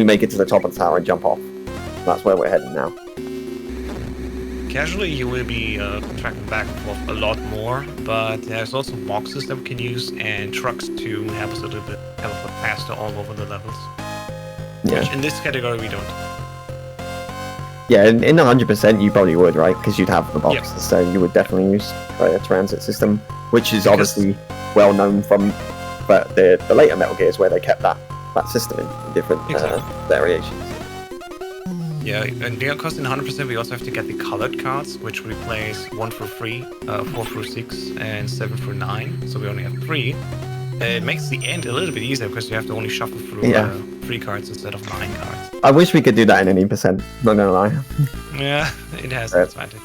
make it to the top of the tower and jump off. That's where we're heading now. Casually, you will be tracking back and forth a lot more, but there's also boxes that we can use and trucks to help us a little bit faster all over the levels. Yeah. Which in this category we don't. Yeah, in 100% you probably would, right? Because you'd have the boxes, Yep. so you would definitely use a transit system, which is Because- obviously well known from but the later Metal Gears where they kept that system in different Exactly. variations. Yeah, and because in 100% we also have to get the colored cards, which replace 1 through 3, 4 through 6, and 7 through 9. So we only have 3. It makes the end a little bit easier because you have to only shuffle through Yeah. 3 cards instead of 9 cards. I wish we could do that in any percent, not gonna lie. Yeah, it has its advantage.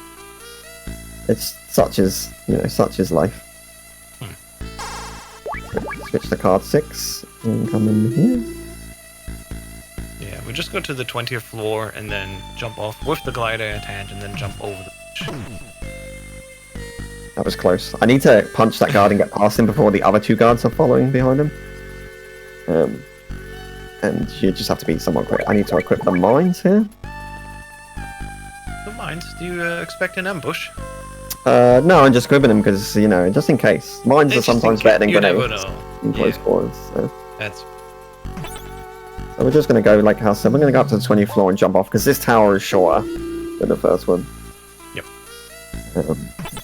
It's such as life. Switch to card 6 and come in here. Yeah, we just go to the 20th floor and then jump off with the glider at hand and then jump over the bridge. That was close. I need to punch that guard and get past him before the other two guards are following behind him. And you just have to be somewhat quick. I need to equip the mines here. Don't mind. Do you expect an ambush? No, I'm just equipping them because, just in case. Mines are Just in sometimes case. better than You never grenades know. in close Yeah. quarters. So That's we're just going to go like how I said. We're going to go up to the 20th floor and jump off because this tower is shorter than the first one. Yep.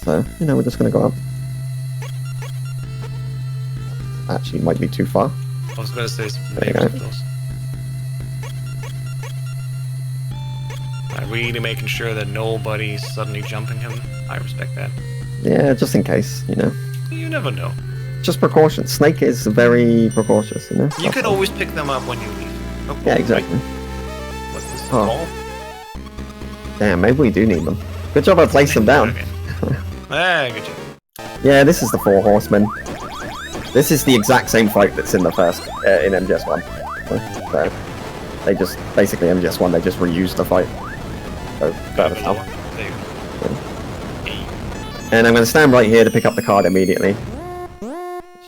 So, we're just going to go up. Actually, it might be too far. I was gonna say it's There you maybe go. close. Really making sure that nobody's suddenly jumping him. I respect that. Yeah, just in case, You never know. Just precaution. Snake is very precautious, You That's can all. always pick them up when you leave. Oh, Yeah, exactly. Wait, what's this? Oh. Ball? Damn, maybe we do need them. Good job I placed them down. Ah, good job. Yeah, this is the Four Horsemen. This is the exact same fight that's in the first, in MGS1. So, they just, basically MGS1, they just reused the fight. So, further Below. south. There you go. Hey. And I'm going to stand right here to pick up the card immediately.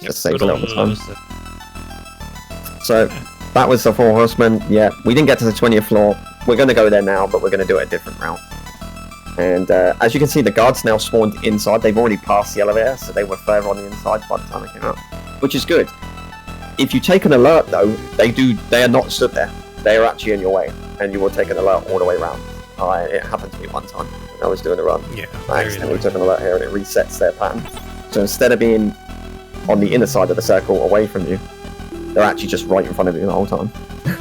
Just saves Good a little old bit of time. Lewis. So, that was the Four Horsemen. Yeah, we didn't get to the 20th floor. We're going to go there now, but we're going to do it a different route. And as you can see, the guards now spawned inside. They've already passed the elevator, so they were further on the inside by the time I came out, which is good. If you take an alert, though, they are not stood there. They are actually in your way, and you will take an alert all the way around. It happened to me one time when I was doing a run. Yeah. I very accidentally annoying. took an alert here, and it resets their pattern. So instead of being on the inner side of the circle away from you, they're actually just right in front of you the whole time. Yeah.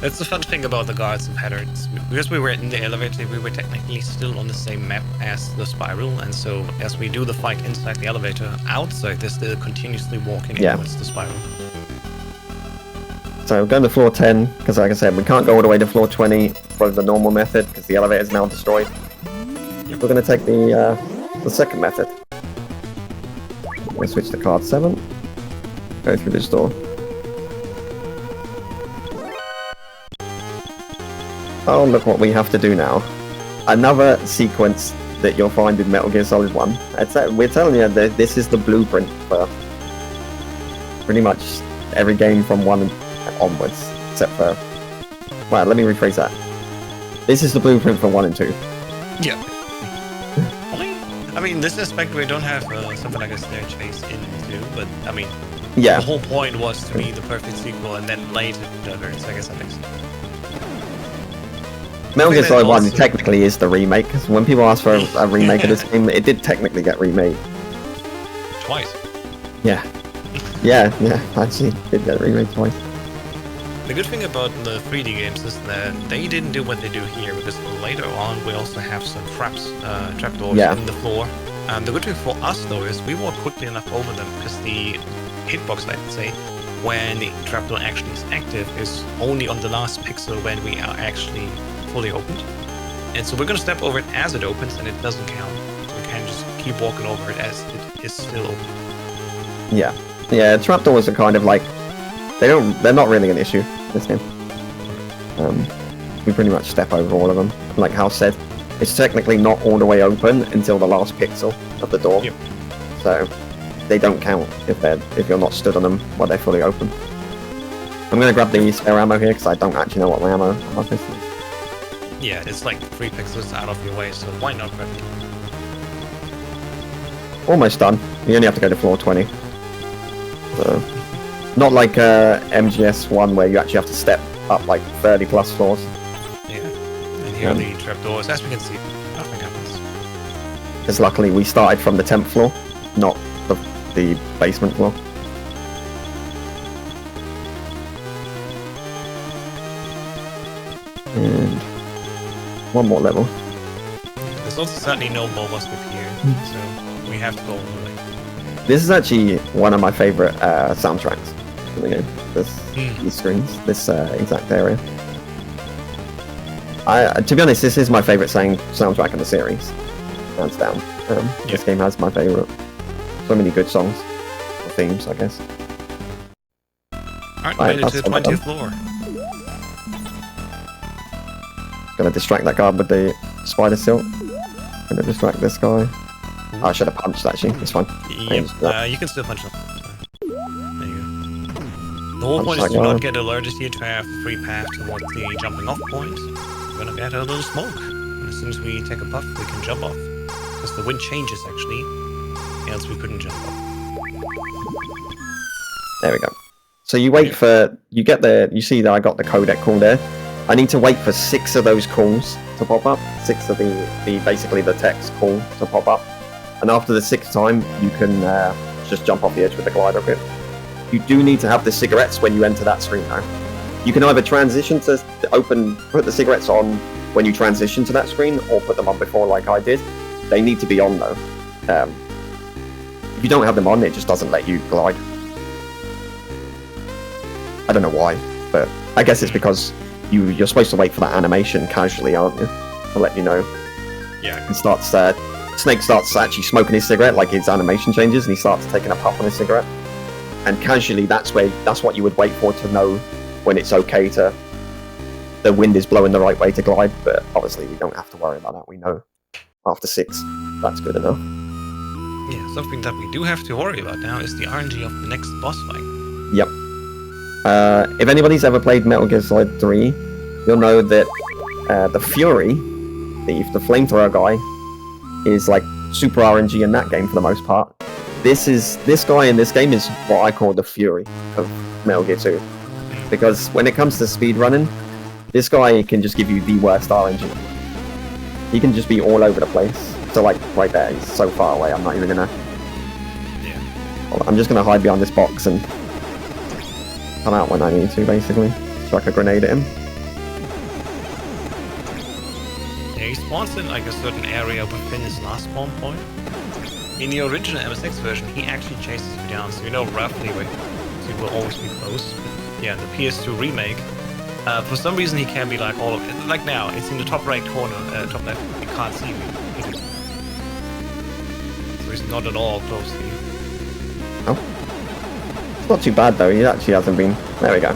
That's the fun thing about the guards and patterns. Because we were in the elevator, we were technically still on the same map as the spiral, and so as we do the fight inside the elevator, outside they're still continuously walking Yeah. towards the spiral. So we're going to floor 10, because like I said, we can't go all the way to floor 20 for the normal method, because the elevator is now destroyed. We're going to take the second method. We'll switch to card 7. Go through this door. Oh, look what we have to do now. Another sequence that you'll find in Metal Gear Solid 1. We're telling you that this is the blueprint for pretty much every game from 1 onwards, except for... Well, let me rephrase that. This is the blueprint for 1 and 2. Yeah. I mean, in this aspect, we don't have something like a stair chase in 2, but I mean, Yeah. the whole point was to be the perfect sequel, and then later the others. I guess that makes sense. Metal Gear then Solid 1 also- technically is the remake, because when people ask for a remake of this game, it did technically get remade. Twice. Yeah. Yeah, actually, it did get remade twice. The good thing about the 3D games is that they didn't do what they do here, because later on we also have some trapdoors Yeah. in the floor. And the good thing for us though is we walk quickly enough over them, because the hitbox, let's say, when the trapdoor actually is active, is only on the last pixel when we are actually fully opened. And so we're gonna step over it as it opens, and it doesn't count. So we can just keep walking over it as it is still open. Yeah. Yeah, trapdoors are kind of like... They're not really an issue in this game. We pretty much step over all of them. Like Hal said, it's technically not all the way open until the last pixel of the door. Yep. So they don't count if you're not stood on them while they're fully open. I'm gonna grab the spare ammo here because I don't actually know what my ammo on my pistol is. Yeah, it's like 3 pixels out of your way, so why not grab it? Almost done. You only have to go to floor 20. So, not like MGS1 where you actually have to step up like 30 plus floors. Yeah. And here are the trapdoors. As we can see, nothing happens. Because luckily we started from the 10th floor, not the basement floor. And one more level. There's also certainly no bombas with here, so we have to go all the way. This is actually one of my favorite soundtracks in the game. These screens, this exact area. To be honest, this is my favorite soundtrack in the series, hands down. This game has my favorite. So many good songs, or themes, I guess. Alright, Right, made it to the that's all 20th floor. Gonna distract that guy with the spider silk. Gonna distract this guy. Oh, I should have punched actually. It's fine. Yep, you can still punch them. There you go. The whole point is Punch to that not guy. get alerted here, to have a free path towards the jumping off point. We're gonna get a little smoke. And as soon as we take a puff, we can jump off. Because the wind changes actually, else we couldn't jump off. There we go. So you wait for you see that I got the codec call there. I need to wait for 6 of those calls to pop up. 6 of the basically the text call to pop up. And after the 6th time, you can just jump off the edge with the glider grip. You do need to have the cigarettes when you enter that screen though. You can either transition to put the cigarettes on when you transition to that screen, or put them on before like I did. They need to be on though. If you don't have them on, it just doesn't let you glide. I don't know why, but I guess it's because you're supposed to wait for that animation casually, aren't you? To let you know. Yeah. And Snake starts actually smoking his cigarette, like his animation changes, and he starts taking a puff on his cigarette. And casually, that's what you would wait for to know when it's okay to. The wind is blowing the right way to glide, but obviously we don't have to worry about that. We know after 6, that's good enough. Yeah, something that we do have to worry about now is the RNG of the next boss fight. Yep. If anybody's ever played Metal Gear Solid 3, you'll know that the Fury, the flamethrower guy, is like super RNG in that game for the most part. This guy in this game is what I call the Fury of Metal Gear 2, because when it comes to speedrunning, this guy can just give you the worst RNG. He can just be all over the place. So like right there, he's so far away. I'm not even gonna. Yeah. Well, I'm just gonna hide behind this box and come out when I need to, basically. Chuck a grenade at him. Yeah, he spawns in like a certain area within his last spawn point. In the original MSX version, he actually chases you down, so you know roughly where he will always be close. Yeah, the PS2 remake, for some reason he can be like all of it. Like now, it's in the top right corner, top left. You can't see me. So he's not at all close to you. Oh. It's not too bad though, he actually hasn't been. There we go.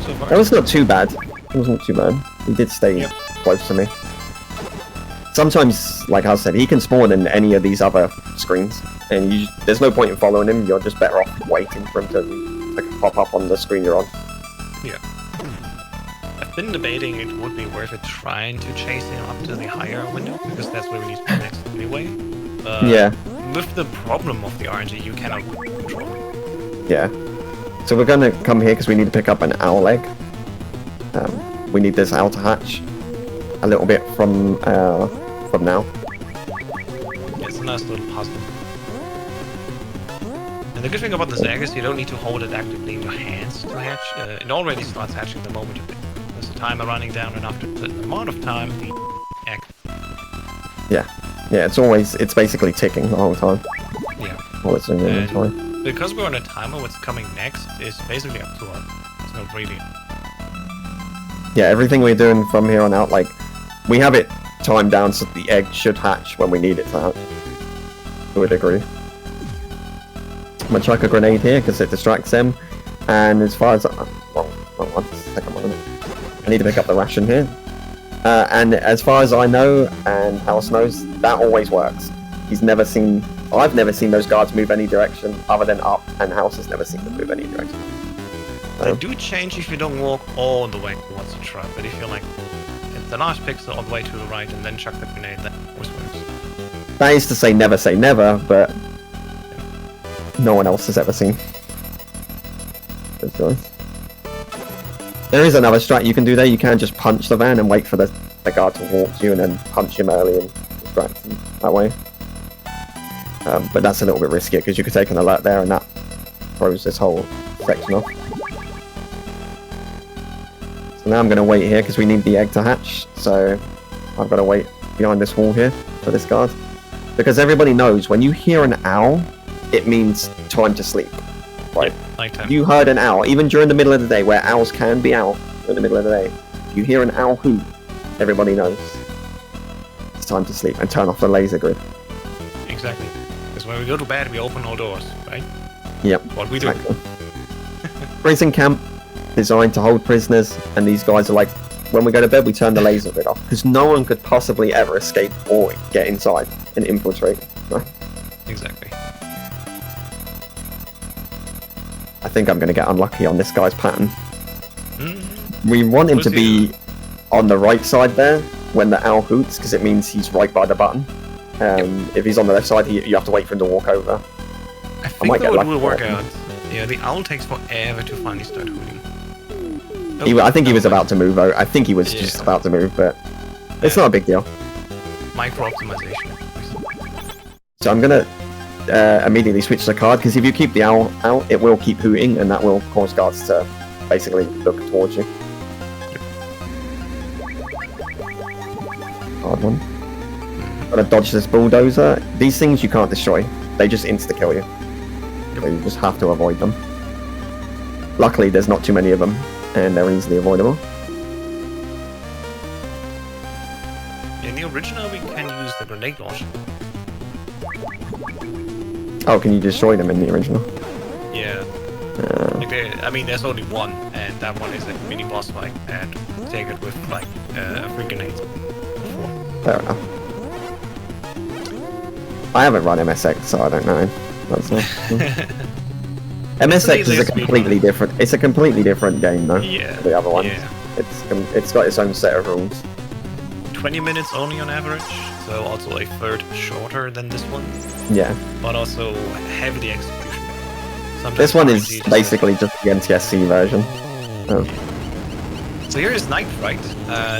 So far. That was not too bad. It wasn't too bad. He did stay close to me. sometimes, like I said, he can spawn in any of these other screens, and there's no point in following him. You're just better off waiting for him to pop up on the screen you're on. Yeah. I've been debating it would be worth it trying to chase him up to the higher window, because that's where we need to be next anyway. Yeah. With the problem of the RNG, you cannot control it. Yeah. So we're gonna come here because we need to pick up an owl egg. We need this owl to hatch a little bit from now. Yeah, it's a nice little puzzle. And the good thing about this egg is you don't need to hold it actively in your hands to hatch. It already starts hatching the moment you pick it. There's a timer running down, and after a certain amount of time, the egg. Yeah. Yeah, it's basically ticking the whole time. Yeah. While it's in the inventory. Because we're on a timer, what's coming next is basically up to us. It's not really. Yeah, everything we're doing from here on out, like, we have it timed down so the egg should hatch when we need it to hatch. To a degree. I'm gonna chuck a grenade here because it distracts them. And as far as I need to pick up the ration here. And as far as I know, and House knows, that always works. I've never seen those guards move any direction other than up, and House has never seen them move any direction. They do change if you don't walk all the way towards the truck, but if you're like at the last pixel all the way to the right and then chuck the grenade, that always works. That is to say never, but no one else has ever seen. There is another strat you can do there. You can just punch the van and wait for the guard to walk to you and then punch him early and distract him that way. But that's a little bit riskier because you could take an alert there and that throws this whole section off. So now I'm going to wait here because we need the egg to hatch. So I've got to wait behind this wall here for this guard. Because everybody knows when you hear an owl, it means time to sleep. Right? Nighttime. You heard an owl, even during the middle of the day, where owls can be out in the middle of the day. If you hear an owl hoot, everybody knows it's time to sleep and turn off the laser grid. Exactly. Because when we go to bed, we open all doors, right? Yep. What we do. Exactly. Prison camp designed to hold prisoners, and these guys are like, when we go to bed, we turn the laser grid off because no one could possibly ever escape or get inside and infiltrate. Right? Exactly. I think I'm going to get unlucky on this guy's pattern. We want him to be on the right side there when the owl hoots because it means he's right by the button. If he's on the left side, you have to wait for him to walk over. I think that will work out. Yeah, the owl takes forever to finally start hooting. I think he was about to move. I think he was just about to move, but it's not a big deal. Micro optimization. So I'm gonna immediately switch the card because if you keep the owl out, it will keep hooting, and that will cause guards to basically look towards you. Hard one. Gotta dodge this bulldozer. These things you can't destroy; they just insta kill you. So you just have to avoid them. Luckily, there's not too many of them, and they're easily avoidable. In the original, we can use the grenade launcher. Oh, can you destroy them in the original? Yeah. Like there's only one, and that one is a mini boss fight, and take it with like 3 grenades. Fair enough. I haven't run MSX, so I don't know. MSX is a completely different. It's a completely different game, though. Yeah. The other one. Yeah. It's got its own set of rules. 20 minutes only on average, so also a third shorter than this one. Yeah. But also heavily execution. Sometimes this one is RNG basically just the NTSC version. Oh. So here is Knight, right?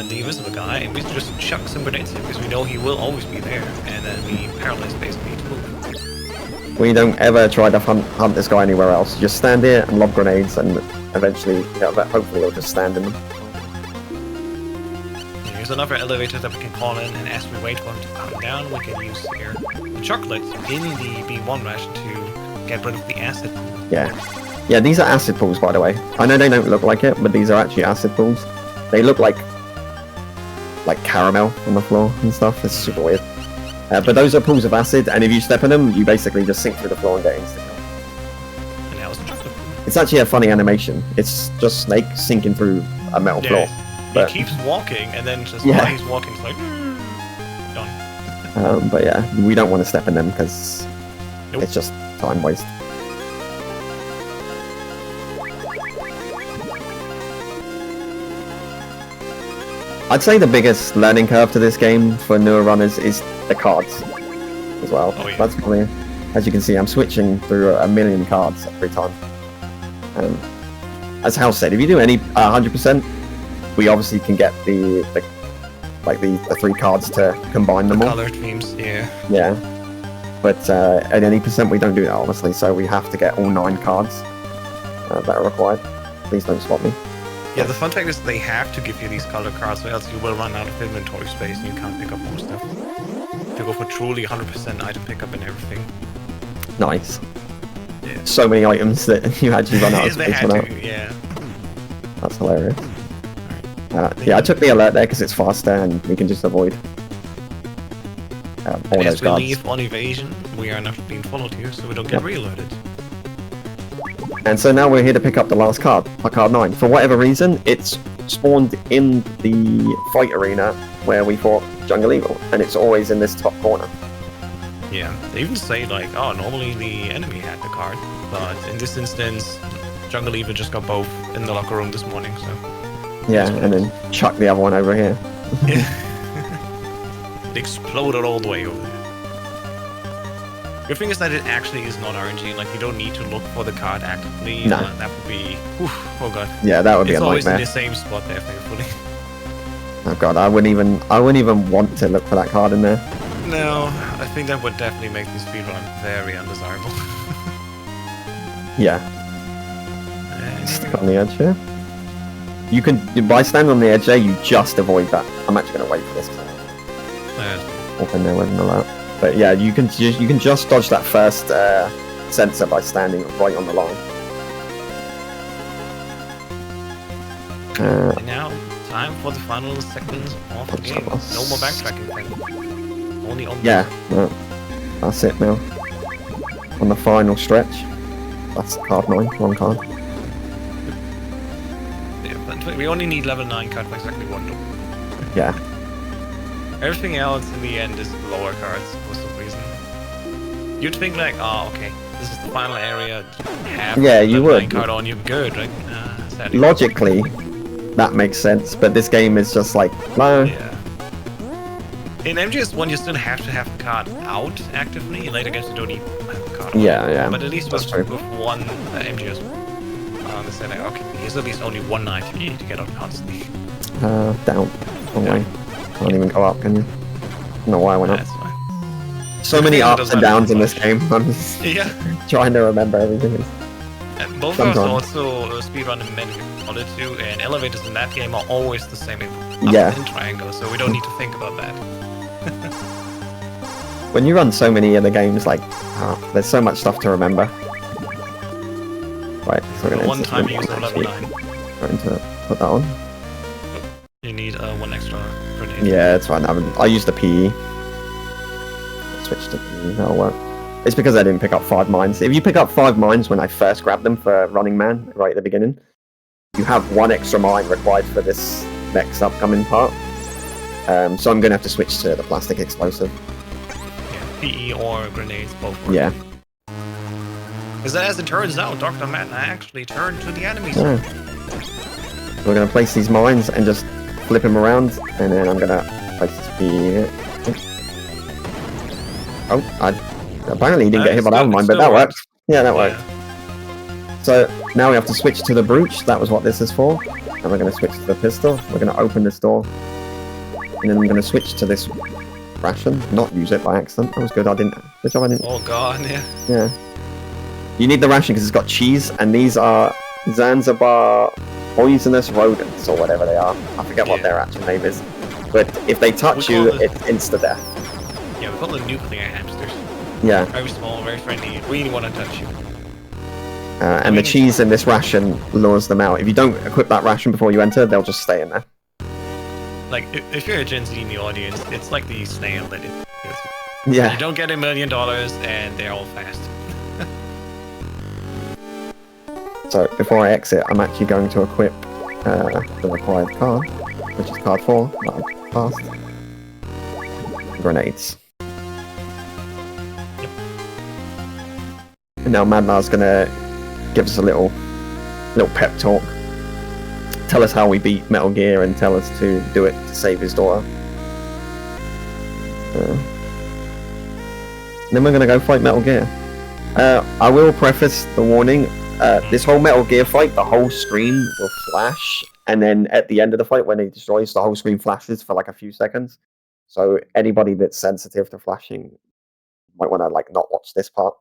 The invisible guy, and we just chuck some grenades at him because we know he will always be there, and then we paralyze basically to move. We don't ever try to hunt this guy anywhere else. Just stand here and lob grenades, and eventually, hopefully, he'll just stand in them. Here's another elevator that we can call in, and as we wait for him to come down, we can use here the chocolate in the B1 ration to get rid of the acid. Yeah. Yeah, these are acid pools, by the way. I know they don't look like it, but these are actually acid pools. They look like caramel on the floor and stuff. It's super weird. But those are pools of acid, and if you step in them, you basically just sink through the floor and get insta-kill. And now it's the chocolate. It's actually a funny animation. It's just Snake sinking through a metal floor. But he keeps walking, and then just while he's walking, it's like... Done. But yeah, we don't want to step in them because Nope. it's just time waste. I'd say the biggest learning curve to this game for newer runners is the cards as well. Oh, yeah. That's probably, as you can see, I'm switching through a million cards every time. As Hal said, if you do any 100%, we obviously can get the 3 cards to combine them all. Color themes, yeah. Yeah. But at any percent, we don't do that, obviously, so we have to get all 9 cards that are required. Please don't spot me. Yeah, the fun fact is they have to give you these color cards, or else you will run out of inventory space and you can't pick up more stuff. To go for truly 100% item pickup and everything. Nice. Yeah. So many items that you actually run out of They space had without. to, yeah. That's hilarious. Yeah, I took the alert there because it's faster and we can just avoid all As those we guards. leave on evasion, we are not being followed here, so we don't get reloaded. And so now we're here to pick up the last card, card 9. For whatever reason, it's spawned in the fight arena where we fought Jungle Eagle, and it's always in this top corner. Yeah, they even say like, oh, normally the enemy had the card, but in this instance, Jungle Eagle just got both in the locker room this morning, so... Yeah, and then chuck the other one over here. It exploded all the way over there. Good thing is that it actually is not RNG, like you don't need to look for the card actively. No. That would be... oh god. Yeah, that would be It's a always in nightmare. the same spot there, thankfully. Oh god, I wouldn't even want to look for that card in there. No, I think that would definitely make the speedrun very undesirable. Yeah, And stick on the edge here. You can, by standing on the edge there, you just avoid that. I'm actually going to wait for this. Open there wasn't allowed. But yeah, you can just dodge that first sensor by standing right on the line. and now, time for the final seconds of the game. No more backtracking then. Only on Yeah, no, that's it now. On the final stretch. That's card 9, one card. Yeah, but we only need level 9 card for exactly one door. Yeah, Everything else in the end is lower cards for some reason. You'd think like, oh, okay, this is the final area. Have Yeah, you level would. 9 card on, you're good, right? Sadly. logically, that makes sense, but this game is just like, no. Yeah. In MGS1, you still have to have the card out actively. In later games, you don't need to have the card on. Yeah. But at least That's with true. one MGS, they say like, okay, here's at least only one item you need to get out constantly. Down. Wrong way. Can't even go up, can you? I don't know why I went up. That's fine. So many Yeah, it ups doesn't and matter downs in this much. game. I'm just Yeah. trying to remember everything. And both of us Sometimes. also speedrun in Metal Gear Solid 2, and elevators in that game are always the same. Yeah. In triangle, so we don't need to think about that. When you run so many other games, like, there's so much stuff to remember. Right, so we're The gonna one time insist- use of level 9, going to put that on. you need one extra grenade. Yeah, it's fine. I used the PE. Switch to PE, that'll work. It's because I didn't pick up 5 mines. If you pick up 5 mines when I first grabbed them for Running Man, right at the beginning, you have 1 extra mine required for this next upcoming part. So I'm going to have to switch to the plastic explosive. Yeah, PE or grenades, both work. Yeah. Because as it turns out, Dr. Matt actually turned to the enemy Yeah. side. We're going to place these mines and just flip them around, and then I'm going to place this PE here. Oh, apparently he didn't get hit by that mine, but that worked. Yeah, that worked. So now we have to switch to the brooch. That was what this is for. And we're going to switch to the pistol. We're going to open this door. And then I'm going to switch to this ration. Not use it by accident. That was good. Good job I didn't. Oh god, yeah. Yeah. You need the ration because it's got cheese. And these are Zanzibar poisonous rodents or whatever they are. I forget what Yeah. their actual name is. But if they touch We you, call it- it's insta-death. Yeah, we call them nuclear hamsters. Yeah. Very small, very friendly, really want to touch you. And the cheese in this ration lures them out. If you don't equip that ration before you enter, they'll just stay in there. Like, if you're a Gen Z in the audience, it's like the snail that it is. Yeah. You don't get $1 million, and they're all fast. So before I exit, I'm actually going to equip the required card, which is card 4 that I passed. grenades. And now Madmar's gonna give us a little pep talk. Tell us how we beat Metal Gear and tell us to do it to save his daughter. Then we're gonna go fight Metal Gear. I will preface the warning. This whole Metal Gear fight, the whole screen will flash, and then at the end of the fight, when he destroys, the whole screen flashes for like a few seconds. So anybody that's sensitive to flashing might want to like not watch this part,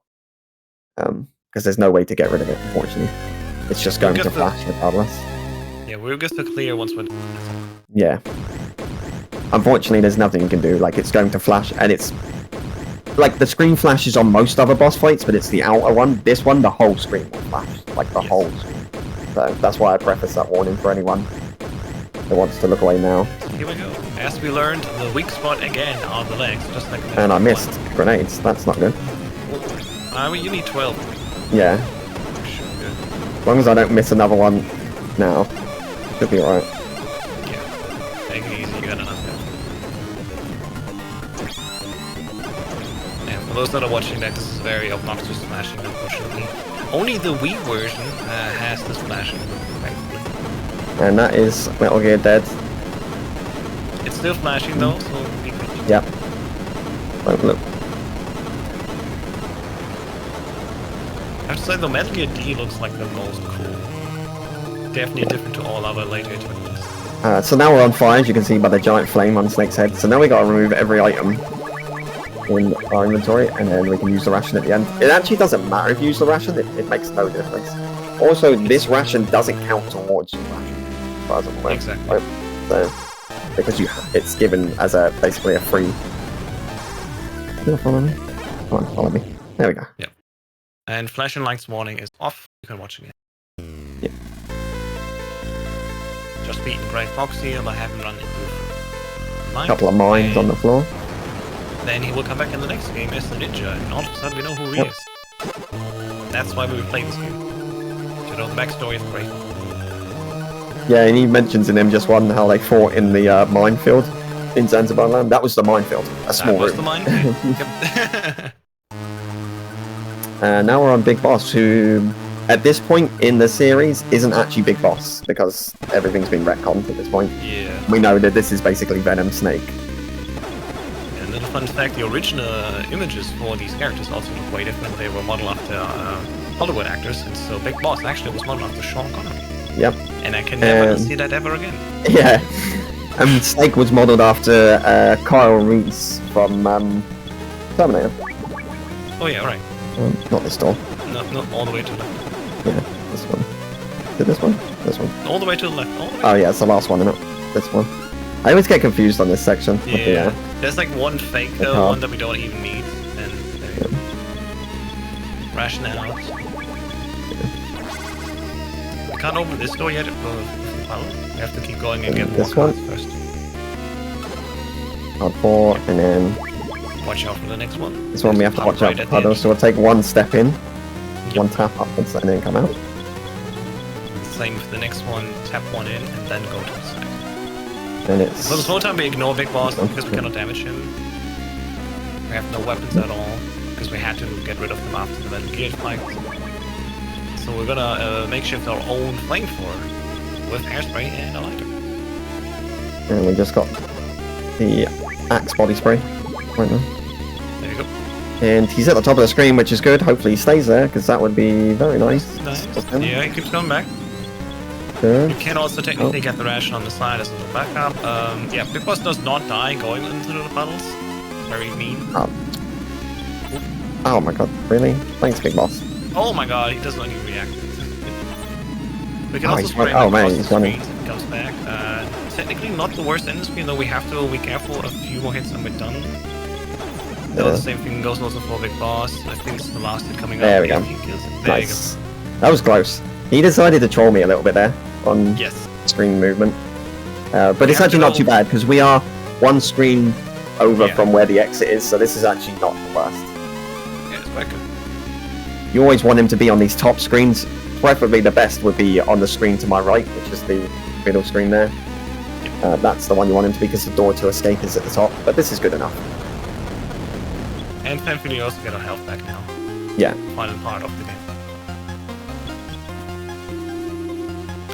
because there's no way to get rid of it. Unfortunately, it's just going to flash regardless. Yeah, we'll get the clear once we're. Yeah. Unfortunately, there's nothing you can do. Like, it's going to flash, and it's like the screen flashes on most other boss fights, but it's the outer one. This one, the whole screen will flash, like the whole screen. So that's why I preface that warning for anyone that wants to look away now. Here we go. As we learned, the weak spot again are the legs, just like. And I missed grenades. That's not good. You need 12. Yeah. As long as I don't miss another one now, should be alright. Yeah. Take it easy. You got enough. And for those that are watching that, this is very obnoxious flashing, unfortunately. Only the Wii version has this flashing, thankfully. And that is Metal Gear Dead. It's still flashing though, so be patient. Yep. Look. I have to say, the Metal Gear D looks like the most cool. Definitely different to all other later attempts. So now we're on fire, as you can see by the giant flame on Snake's head. So now we gotta remove every item in our inventory, and then we can use the ration at the end. It actually doesn't matter if you use the ration, it makes no difference. Also, this ration doesn't count towards your ration, as far as I'm aware. Exactly. Right? So, because it's given as basically a free... You follow me? Come on, follow me. There we go. Yep. And flashing lights warning is off. You can watch again. Yep. Just beating Grey Fox here by having run into A couple of mines on the floor. Then he will come back in the next game as the ninja, and all of a sudden we know who he is. That's why we would play this game. To know the backstory of Grey Fox. Yeah, and he mentions in MGS1 how they fought in the minefield in Zanzibar land. That was the minefield. A small room. That was the minefield. Now we're on Big Boss, who at this point in the series isn't actually Big Boss, because everything's been retconned at this point. Yeah. We know that this is basically Venom Snake. And a little fun fact, the original images for these characters also look way different. They were modeled after Hollywood actors, and so Big Boss actually was modeled after Sean Connery. Yep. And I can never see that ever again. Yeah. Snake was modeled after Kyle Reese from Terminator. Oh yeah, right. Not this door. Not all the way to the left. Yeah, this one. Is it this one? This one. All the way to the left. All the way. Oh yeah, it's the last one, isn't it? This one. I always get confused on this section. Yeah. There's like one fake though, one that we don't even need. And there you go. Ration out. We can't open this door yet. We have to keep going and get this more one cards first. Card 4, and then watch out for the next one. This one we have to watch out for. So we'll take one step in, one tap upwards, and then come out. Same for the next one, tap one in, and then go to the side. And it's... For this whole time we ignore Big Boss because we cannot damage him. We have no weapons at all, because we had to get rid of them after the Metal Gear fight. So we're gonna makeshift our own flamethrower with hairspray and a lighter. And we just got the axe body spray right now. There you go. And he's at the top of the screen, which is good. Hopefully he stays there, because that would be very nice. Nice. Yeah, he keeps coming back. Good. You can also technically get the ration on the side as a little backup. Yeah, Big Boss does not die going into the puddles. Very mean. Oh my god, really? Thanks, Big Boss. Oh my god, he doesn't even react. We can Oh, also he's spray run- oh, him man, across he's the running. screen if he comes back. Technically not the worst enemy screen, though we have to be careful. A few more hits and we're done. The same thing goes also for Big Boss. I think it's the last hit coming There up. we go. He kills it. There Nice. That was close. He decided to troll me a little bit there on you go. Yes. screen movement. But We it's have actually to not go- too bad, because we are one screen over Yeah. from where the exit is, so this is actually not the worst. Yeah, it's quite good. You always want him to be on these top screens. Preferably the best would be on the screen to my right, which is the middle screen there. That's the one you want him to be, because the door to escape is at the top, but this is good enough. And thankfully you also get our health back now. Yeah. Final part of the game.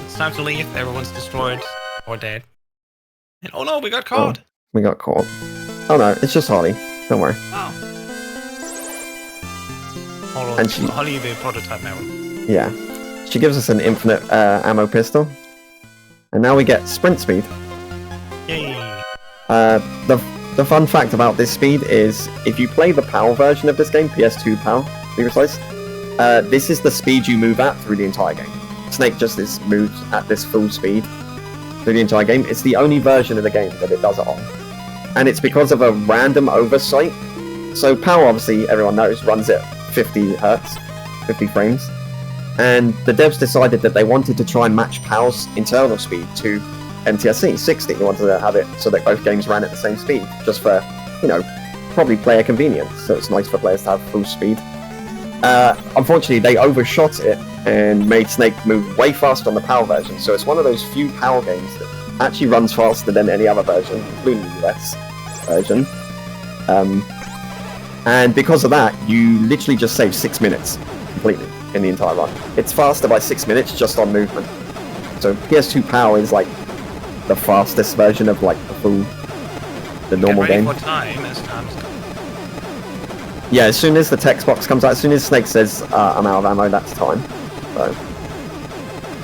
It's time to leave. Everyone's destroyed or dead. And oh no, we got caught. We got caught. Oh no, it's just Holly. Don't worry. Oh. And she- Holly, the prototype arrow. Yeah. She gives us an infinite ammo pistol. And now we get sprint speed. Yay. The fun fact about this speed is if you play the PAL version of this game, PS2 PAL, to be precise, this is the speed you move at through the entire game. Snake just moves at this full speed through the entire game. It's the only version of the game that it does it on. And it's because of a random oversight. So PAL, obviously, everyone knows, runs at 50 hertz, 50 frames. And the devs decided that they wanted to try and match PAL's internal speed to NTSC 60. They wanted to have it so that both games ran at the same speed, just for, probably player convenience. So it's nice for players to have full speed. Unfortunately, they overshot it and made Snake move way faster on the PAL version. So it's one of those few PAL games that actually runs faster than any other version, including the US version. And because of that, you literally just save 6 minutes completely in the entire run. It's faster by 6 minutes just on movement. So PS2 PAL is like the fastest version of like the normal Get ready game. for time as time's coming. Yeah, as soon as the text box comes out, as soon as Snake says I'm out of ammo, that's time. So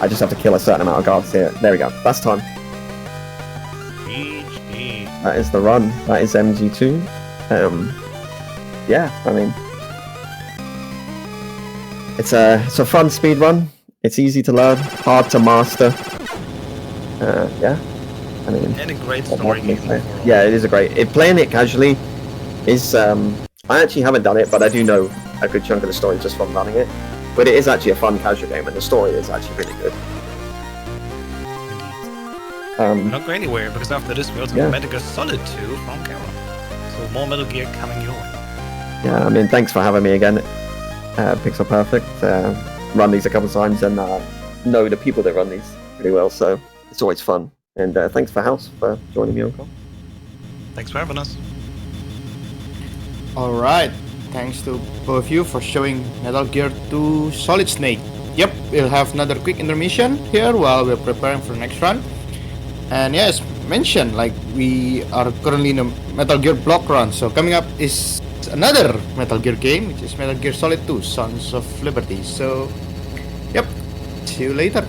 I just have to kill a certain amount of guards here. There we go. That's time. GG. That is the run. That is MG2. Yeah, I mean, it's a fun speed run. It's easy to learn, hard to master. Yeah, I mean, And a great what more story can I game say? overall. Yeah, it is a great. Playing it casually is. I actually haven't done it, but I do know a good chunk of the story just from running it. But it is actually a fun casual game, and the story is actually really good. We're not going anywhere because after this we also Yeah. have Metal Gear Solid 2 from Camera. So more Metal Gear coming your way. Yeah, I mean, thanks for having me again, Pixel Perfect. Run these a couple of times and know the people that run these pretty well, so it's always fun. And thanks for House for joining me on call. Thanks for having us. Alright, thanks to both of you for showing Metal Gear 2 Solid Snake. Yep, we'll have another quick intermission here while we're preparing for the next run. And yes, mentioned, like we are currently in a Metal Gear block run, so coming up is another Metal Gear game, which is Metal Gear Solid 2 Sons of Liberty. So, yep, see you later.